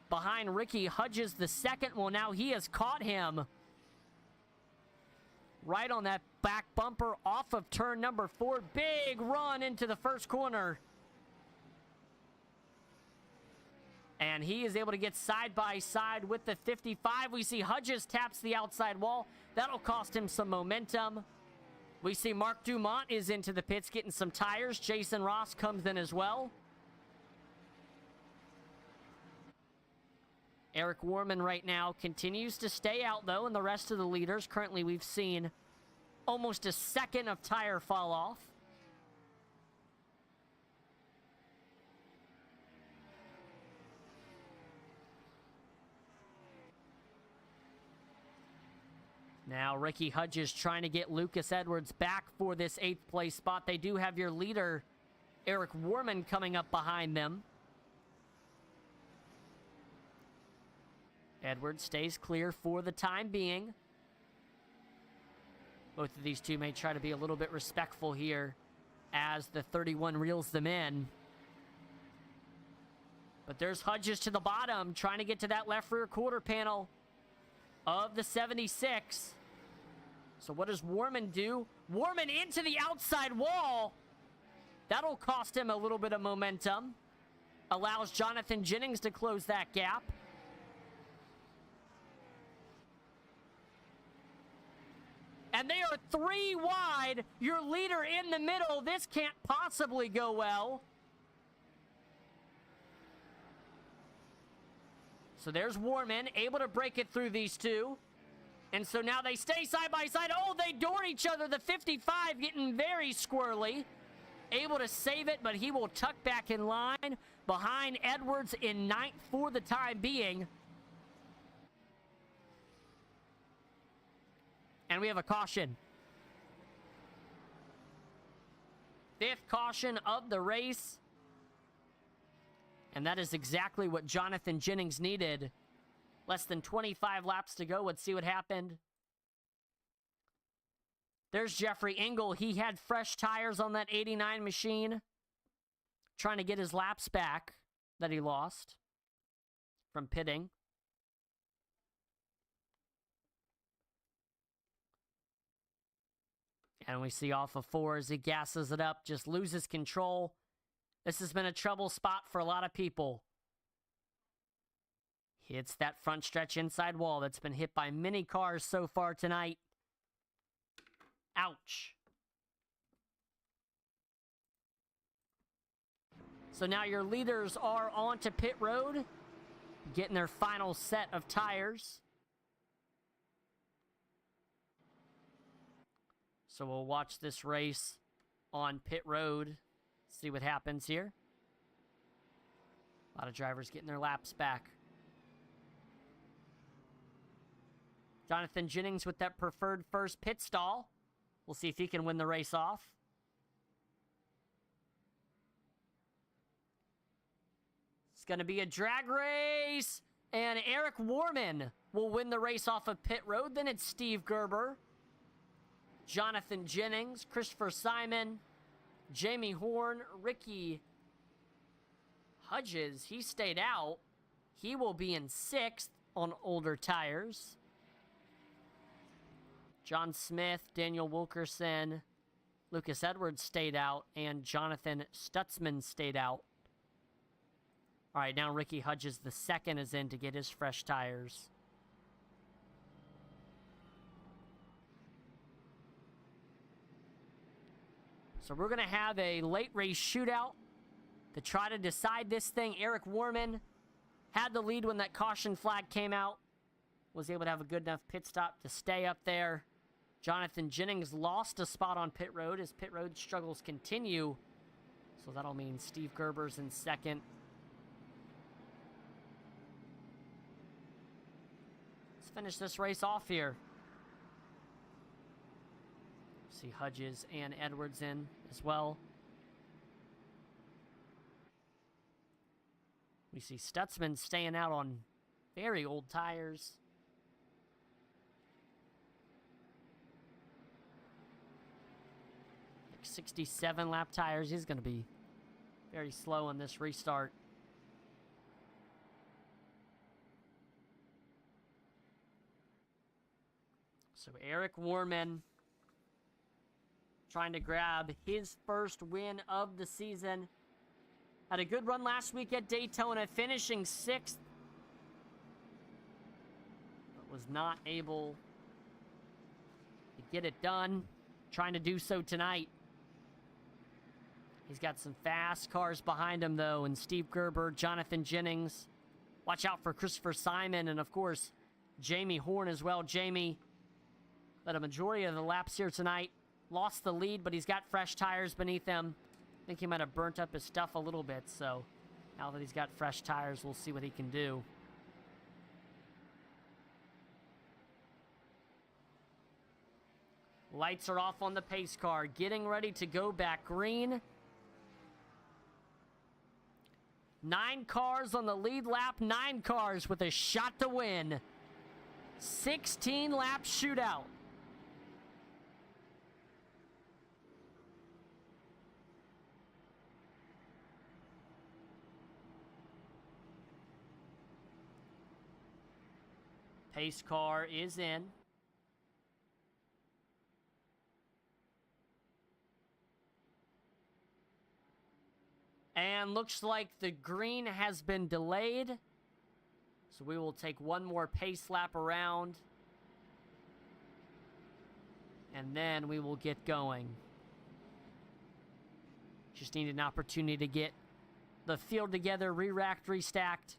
behind Ricky Hudges the second. Well, now he has caught him right on that back bumper off of turn number 4. Big run into the first corner. And he is able to get side by side with the 55. We see Hudges taps the outside wall. That'll cost him some momentum. We see Mark Dumont is into the pits getting some tires. Jason Ross comes in as well. Eric Warman right now continues to stay out, though, and the rest of the leaders. Currently, we've seen almost a second of tire fall off. Now, Ricky Hudges trying to get Lucas Edwards back for this 8th place spot. They do have your leader, Eric Warman, coming up behind them. Edwards stays clear for the time being. Both of these two may try to be a little bit respectful here as the 31 reels them in. But there's Hudges to the bottom, trying to get to that left rear quarter panel of the 76. So what does Warman do? Warman into the outside wall. That'll cost him a little bit of momentum. Allows Jonathan Jennings to close that gap. And they are 3 wide. Your leader in the middle. This can't possibly go well. So there's Warman, able to break it through these two. And so now they stay side by side. Oh, they door each other. The 55 getting very squirrely. Able to save it, but he will tuck back in line behind Edwards in 9th for the time being. And we have a caution. 5th caution of the race. And that is exactly what Jonathan Jennings needed. Less than 25 laps to go. Let's see what happened. There's Jeffrey Engel. He had fresh tires on that 89 machine. Trying to get his laps back that he lost from pitting. And we see off of 4 as he gasses it up, just loses control. This has been a trouble spot for a lot of people. Hits that front stretch inside wall that's been hit by many cars so far tonight. Ouch. So now your leaders are on to pit road, getting their final set of tires. So we'll watch this race on pit road, see what happens here. A lot of drivers getting their laps back. Jonathan Jennings with that preferred first pit stall. We'll see if he can win the race off. It's going to be a drag race. And Eric Warman will win the race off of pit road. Then it's Steve Gerber, Jonathan Jennings, Christopher Simon, Jamie Horn, Ricky Hudges. He stayed out. He will be in 6th on older tires. John Smith, Daniel Wilkerson, Lucas Edwards stayed out, and Jonathan Stutzman stayed out. All right, now Ricky Hudges the second is in to get his fresh tires. So we're going to have a late race shootout to try to decide this thing. Eric Warman had the lead when that caution flag came out. Was able to have a good enough pit stop to stay up there. Jonathan Jennings lost a spot on pit road as pit road struggles continue. So that'll mean Steve Gerber's in 2nd. Let's finish this race off here. See Hudges and Edwards in as well. We see Stutzman staying out on very old tires. Like 67 lap tires. He's going to be Very slow on this restart. So Eric Warman trying to grab his first win of the season. Had a good run last week at Daytona, finishing 6th. But was not able to get it done. Trying to do so tonight. He's got some fast cars behind him, though, and Steve Gerber, Jonathan Jennings. Watch out for Christopher Simon, and, of course, Jamie Horn as well. Jamie led a majority of the laps here tonight. Lost the lead, but he's got fresh tires beneath him. I think he might have burnt up his stuff a little bit, so now that he's got fresh tires, we'll see what he can do. Lights are off on the pace car, getting ready to go back green. 9 cars on the lead lap, 9 cars with a shot to win. 16-lap shootout. Pace car is in. And looks like the green has been delayed. So we will take one more pace lap around. And then we will get going. Just needed an opportunity to get the field together, re-racked, restacked.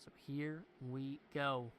So here we go.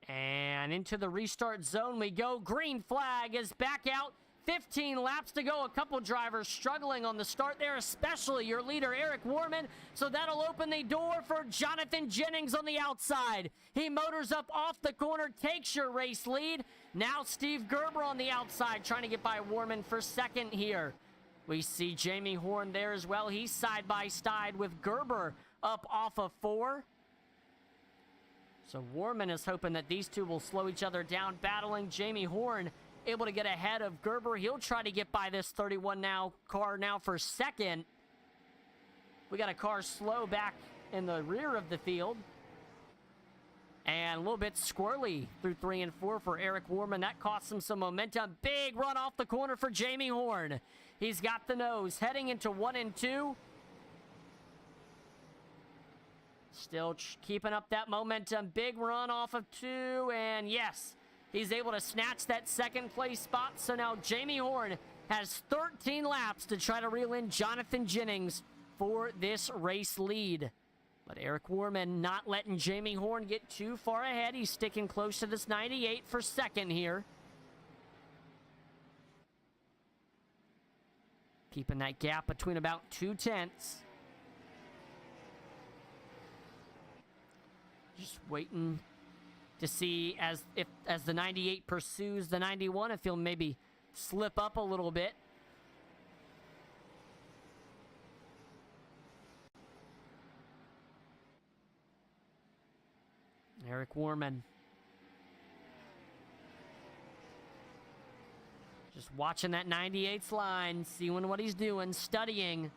And into the restart zone we go. Green flag is back out. 15 laps to go. A couple drivers struggling on the start there, especially your leader, Eric Warman. So that'll open the door for Jonathan Jennings on the outside. He motors up off the corner, takes your race lead. Now Steve Gerber on the outside, trying to get by Warman for second here. We see Jamie Horn there as well. He's side by side with Gerber up off of 4. So Warman is hoping that these two will slow each other down, battling. Jamie Horn able to get ahead of Gerber. He'll try to get by this 31 car now for second. We got a car slow back in the rear of the field. And a little bit squirrely through 3 and 4 for Eric Warman. That cost him some momentum. Big run off the corner for Jamie Horn. He's got the nose heading into 1 and 2. Still keeping up that momentum. Big run off of 2. And yes, he's able to snatch that second place spot. So now Jamie Horn has 13 laps to try to reel in Jonathan Jennings for this race lead. But Eric Warman not letting Jamie Horn get too far ahead. He's sticking close to this 98 for second here. Keeping that gap between about 2/10. Just waiting to see as the 98 pursues the 91, if he'll maybe slip up a little bit. Eric Warman. Just watching that 98's line, seeing what he's doing, studying.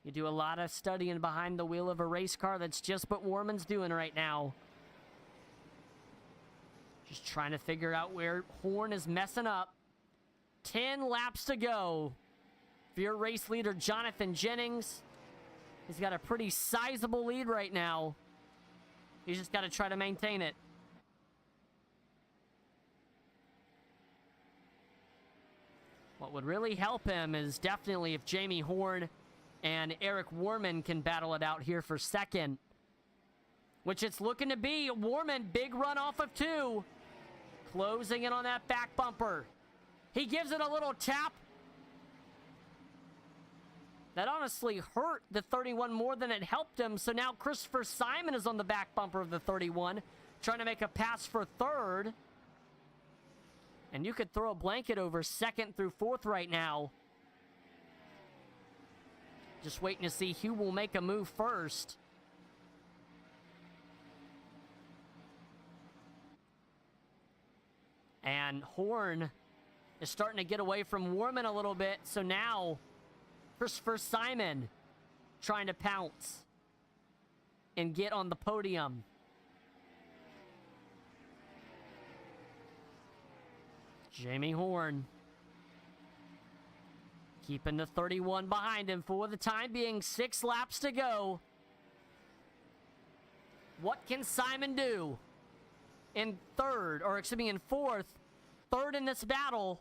You do a lot of studying behind the wheel of a race car. That's just what Warman's doing right now. Just trying to figure out where Horn is messing up. 10 laps to go for your race leader, Jonathan Jennings. He's got a pretty sizable lead right now. He's just got to try to maintain it. What would really help him is definitely if Jamie Horn and Eric Warman can battle it out here for second, which it's looking to be. Warman, big run off of 2. Closing in on that back bumper. He gives it a little tap. That honestly hurt the 31 more than it helped him. So now Christopher Simon is on the back bumper of the 31, trying to make a pass for third. And you could throw a blanket over second through fourth right now. Just waiting to see who will make a move first. And Horn is starting to get away from Warman a little bit. So now, Christopher Simon trying to pounce and get on the podium. Jamie Horn keeping the 31 behind him for the time being. 6 laps to go. What can Simon do in third, or excuse me, in fourth, third in this battle?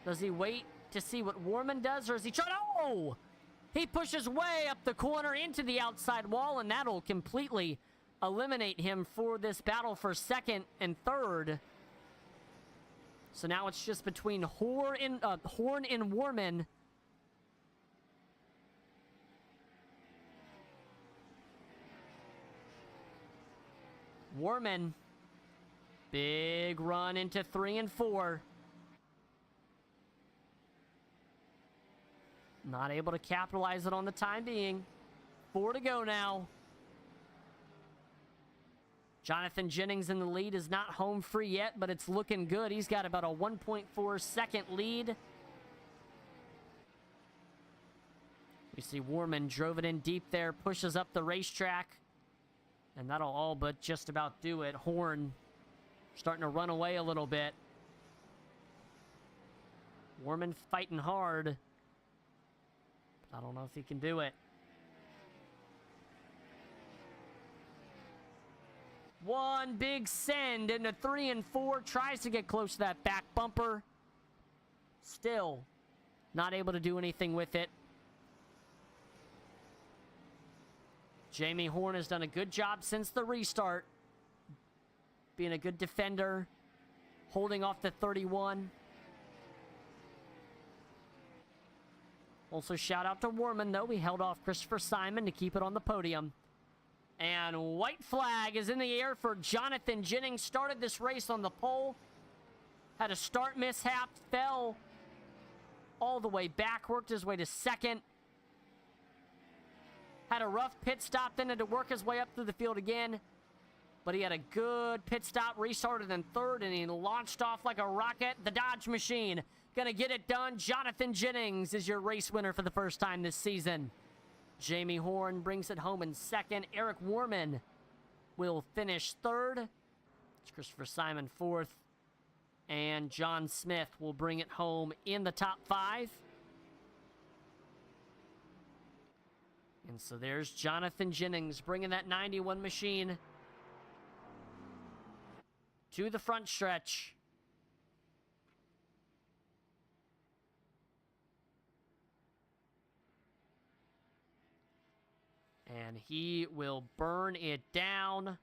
Does he wait to see what Warman does, or is he trying to... Oh! He pushes way up the corner into the outside wall, and that'll completely eliminate him for this battle for second and third. So now it's just between Horn and Warman. Warman, big run into 3 and 4. Not able to capitalize it on the time being. 4 to go now. Jonathan Jennings in the lead is not home free yet, but it's looking good. He's got about a 1.4 second lead. We see Warman drove it in deep there, pushes up the racetrack. And that'll all but just about do it. Horn starting to run away a little bit. Warman fighting hard. I don't know if he can do it. One big send into 3 and 4. Tries to get close to that back bumper. Still not able to do anything with it. Jamie Horn has done a good job since the restart. Being a good defender. Holding off the 31. Also, shout out to Warman, though. He held off Christopher Simon to keep it on the podium. And white flag is in the air for Jonathan Jennings. Started this race on the pole. Had a start mishap. Fell all the way back. Worked his way to second. Had a rough pit stop. Then had to work his way up through the field again. But he had a good pit stop. Restarted in third. And he launched off like a rocket. The Dodge machine gonna get it done. Jonathan Jennings is your race winner for the first time this season. Jamie Horn brings it home in second. Eric Warman will finish third. It's Christopher Simon fourth. And John Smith will bring it home in the top 5. And so there's Jonathan Jennings bringing that 91 machine to the front stretch. And he will burn it down.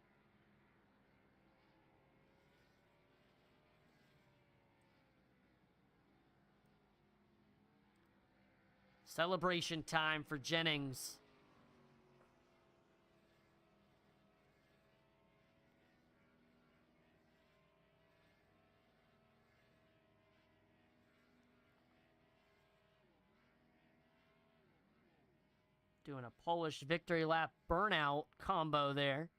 Celebration time for Jennings. Doing a Polish victory lap burnout combo there.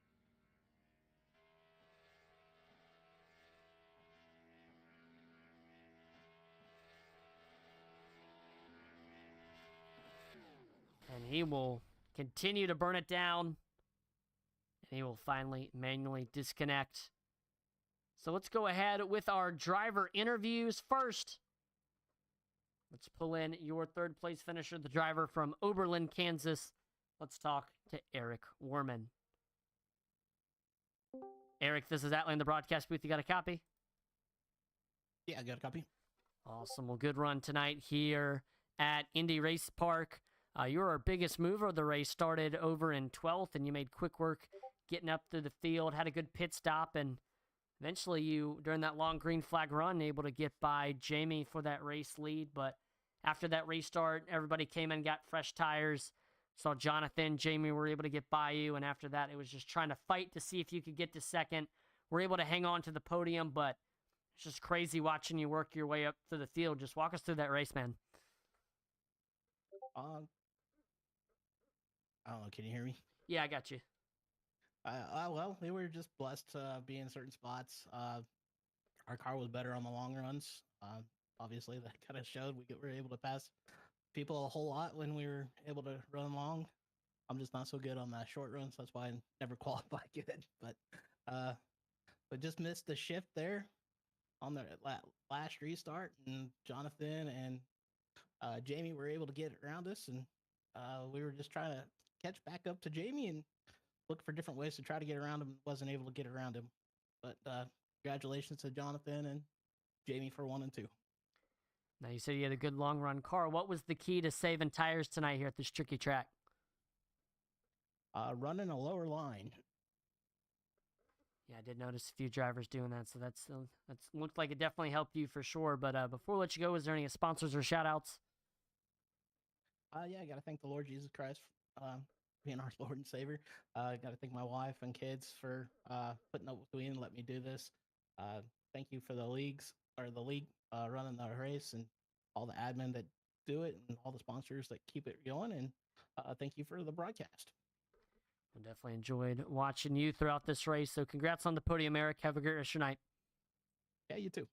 And he will continue to burn it down. And he will finally manually disconnect. So let's go ahead with our driver interviews first. Let's pull in your third place finisher, the driver from Oberlin, Kansas. Let's talk to Eric Warman. Eric, this is Atlan in the broadcast booth. You got a copy? Yeah, I got a copy. Awesome. Well, good run tonight here at Indy Race Park. You were our biggest mover of the race. Started over in 12th, and you made quick work getting up through the field. Had a good pit stop, and eventually you, during that long green flag run, able to get by Jamie for that race lead. But after that restart, everybody came in, got fresh tires. Saw Jonathan, Jamie were able to get by you. And after that, it was just trying to fight to see if you could get to second. We're able to hang on to the podium, but it's just crazy watching you work your way up to the field. Just walk us through that race, man. I don't know. Can you hear me? Yeah, I got you. Well, we were just blessed to be in certain spots. Our car was better on the long runs. Obviously, that kind of showed. We were able to pass people a whole lot when we were able to run long. I'm just not so good on that short runs. That's why I never qualified good. But just missed the shift there on the last restart, and Jonathan and Jamie were able to get around us, and we were just trying to catch back up to Jamie and look for different ways to try to get around him. Wasn't able to get around him, but congratulations to Jonathan and Jamie for 1 and 2. Now, you said you had a good long run car. What was the key to saving tires tonight here at this tricky track? Running a lower line. Yeah, I did notice a few drivers doing that, so that's looked like it definitely helped you for sure. But before we let you go, is there any sponsors or shout-outs? Yeah, I got to thank the Lord Jesus Christ being our Lord and Savior. I got to thank my wife and kids for putting up with me and let me do this. Thank you for the league running the race and all the admin that do it and all the sponsors that keep it going. And thank you for the broadcast. I definitely enjoyed watching you throughout this race. So congrats on the podium, Eric. Have a great rest of your night. Yeah, you too.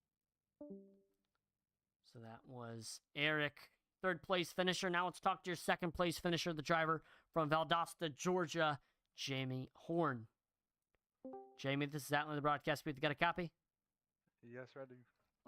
So that was Eric, third place finisher. Now let's talk to your second place finisher, the driver from Valdosta, Georgia, Jamie Horn. Jamie, this is Atlanta in the broadcast booth. You got a copy? Yes, I do.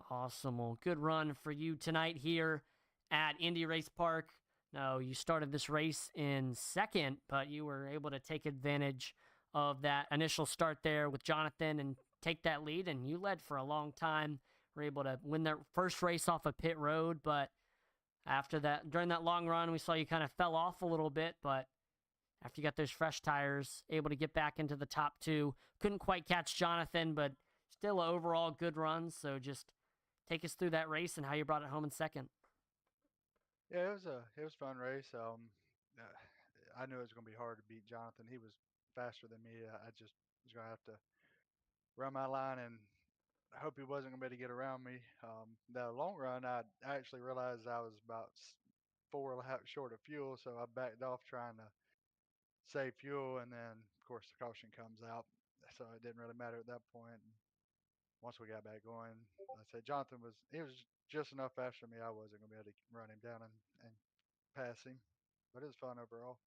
Awesome. Well, good run for you tonight here at Indy Race Park. No, you started this race in second, but you were able to take advantage of that initial start there with Jonathan and take that lead, and you led for a long time. Were able to win that first race off of pit road, but after that, during that long run, we saw you kind of fell off a little bit, but after you got those fresh tires, able to get back into the top two. Couldn't quite catch Jonathan, but still an overall good run, so just take us through that race and how you brought it home in second. Yeah, it was a fun race. I knew it was going to be hard to beat Jonathan. He was faster than me. I just was going to have to run my line, and I hope he wasn't going to be able to get around me. The long run, I actually realized I was about 4 laps short of fuel, so I backed off trying to save fuel, and then of course the caution comes out, so it didn't really matter at that point. Once we got back going, like I said, Jonathan was just enough faster than me. I wasn't gonna be able to run him down and pass him, but it was fun overall.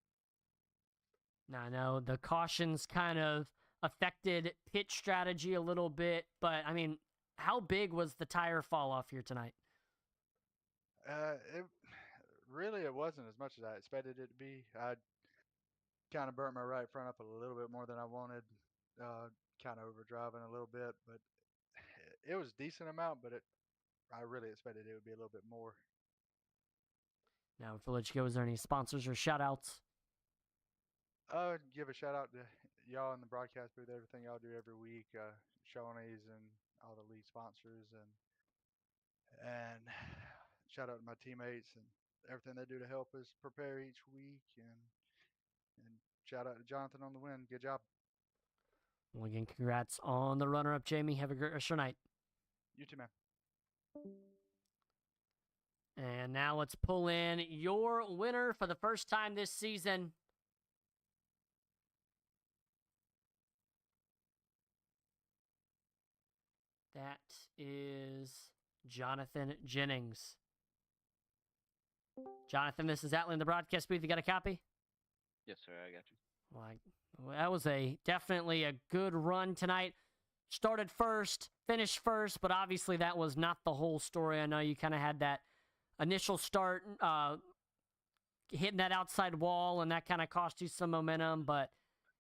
Now, I know the cautions kind of affected pit strategy a little bit, but I mean, how big was the tire fall off here tonight? It really it wasn't as much as I expected it to be. I kind of burnt my right front up a little bit more than I wanted, kind of overdriving a little bit, but it was a decent amount. But I really expected it would be a little bit more. Now, before I let you go, is there any sponsors or shout outs? Give a shout out to y'all in the broadcast booth, everything y'all do every week, Shawnee's and all the league sponsors, and shout out to my teammates and everything they do to help us prepare each week, and shout out to Jonathan on the win. Good job. Well, again, congrats on the runner-up, Jamie. Have a great rest of your night. You too, man. And now let's pull in your winner for the first time this season. That is Jonathan Jennings. Jonathan, this is Atlanta in the broadcast booth. You got a copy? Yes, sir. I got you. Well, that was definitely a good run tonight. Started first, finished first, but obviously that was not the whole story. I know you kind of had that initial start hitting that outside wall, and that kind of cost you some momentum.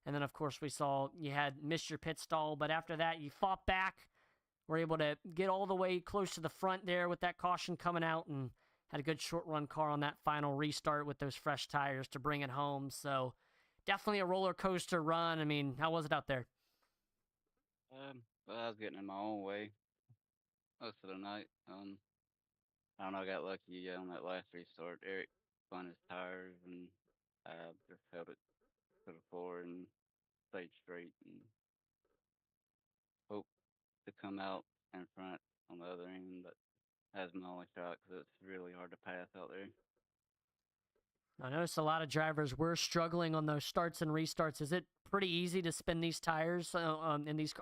And then, of course, we saw you had missed your pit stall. But after that, you fought back. Were able to get all the way close to the front there with that caution coming out, and had a good short run car on that final restart with those fresh tires to bring it home. So definitely a roller coaster run. I mean, how was it out there? Well, I was getting in my own way most of the night. I don't know. I got lucky on that last restart. Eric spun his tires, and I just held it to the floor and stayed straight and hope to come out in front on the other end. But that's my only shot because it's really hard to pass out there. I noticed a lot of drivers were struggling on those starts and restarts. Is it pretty easy to spin these tires in these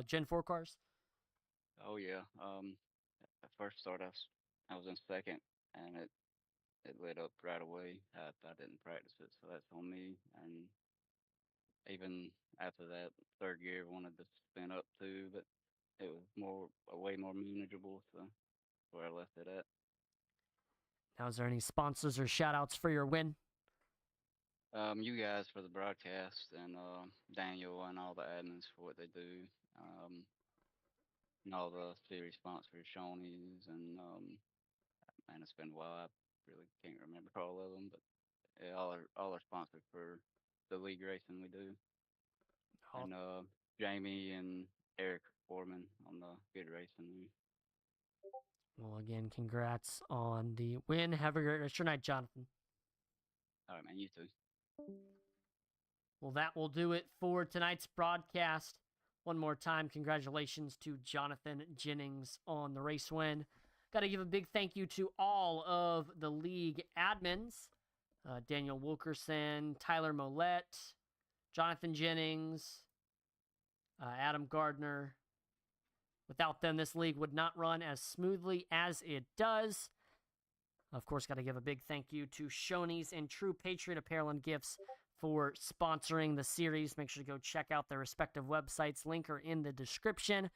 Gen 4 cars? Oh yeah. At first start, I was in second, and it lit up right away. I didn't practice it, so that's on me. And even after that, third gear wanted to spin up too, but it was way more manageable. So that's where I left it at. Now, is there any sponsors or shout outs for your win? You guys for the broadcast, and Daniel and all the admins for what they do. And all the series sponsors, Shoney's, and man, it's been a while. I really can't remember all of them, but yeah, all our sponsors for the league racing we do. Oh, And Jamie and Eric Foreman on the good racing. well, again, congrats on the win. Have a great rest of your night, Jonathan. All right, man. You too. Well, that will do it for tonight's broadcast. One more time, congratulations to Jonathan Jennings on the race win. Got to give a big thank you to all of the league admins. Daniel Wilkerson, Tyler Mollett, Jonathan Jennings, Adam Gardner. Without them, this league would not run as smoothly as it does. Of course, got to give a big thank you to Shoney's and True Patriot Apparel and Gifts for sponsoring the series. Make sure to go check out their respective websites. Link are in the description.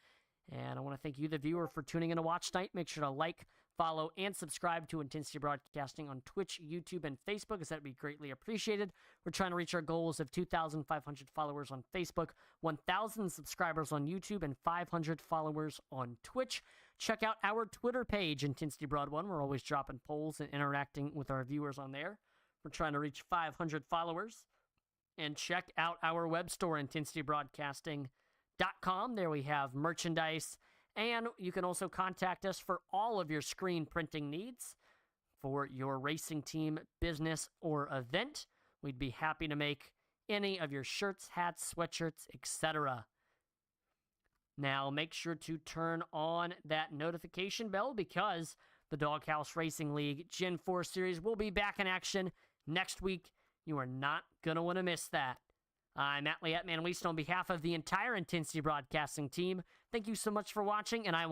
And I want to thank you, the viewer, for tuning in to watch tonight. Make sure to like, follow, and subscribe to Intensity Broadcasting on Twitch, YouTube, and Facebook, as that would be greatly appreciated. We're trying to reach our goals of 2,500 followers on Facebook, 1,000 subscribers on YouTube, and 500 followers on Twitch. Check out our Twitter page, Intensity Broad 1. We're always dropping polls and interacting with our viewers on there. We're trying to reach 500 followers. And check out our web store, intensitybroadcasting.com. There we have merchandise, and you can also contact us for all of your screen printing needs for your racing team, business, or event. We'd be happy to make any of your shirts, hats, sweatshirts, etc. Now, make sure to turn on that notification bell because the Doghouse Racing League Gen 4 Series will be back in action next week. You are not going to want to miss that. I'm Matt Leist on behalf of the entire Intensity Broadcasting team. Thank you so much for watching, and I will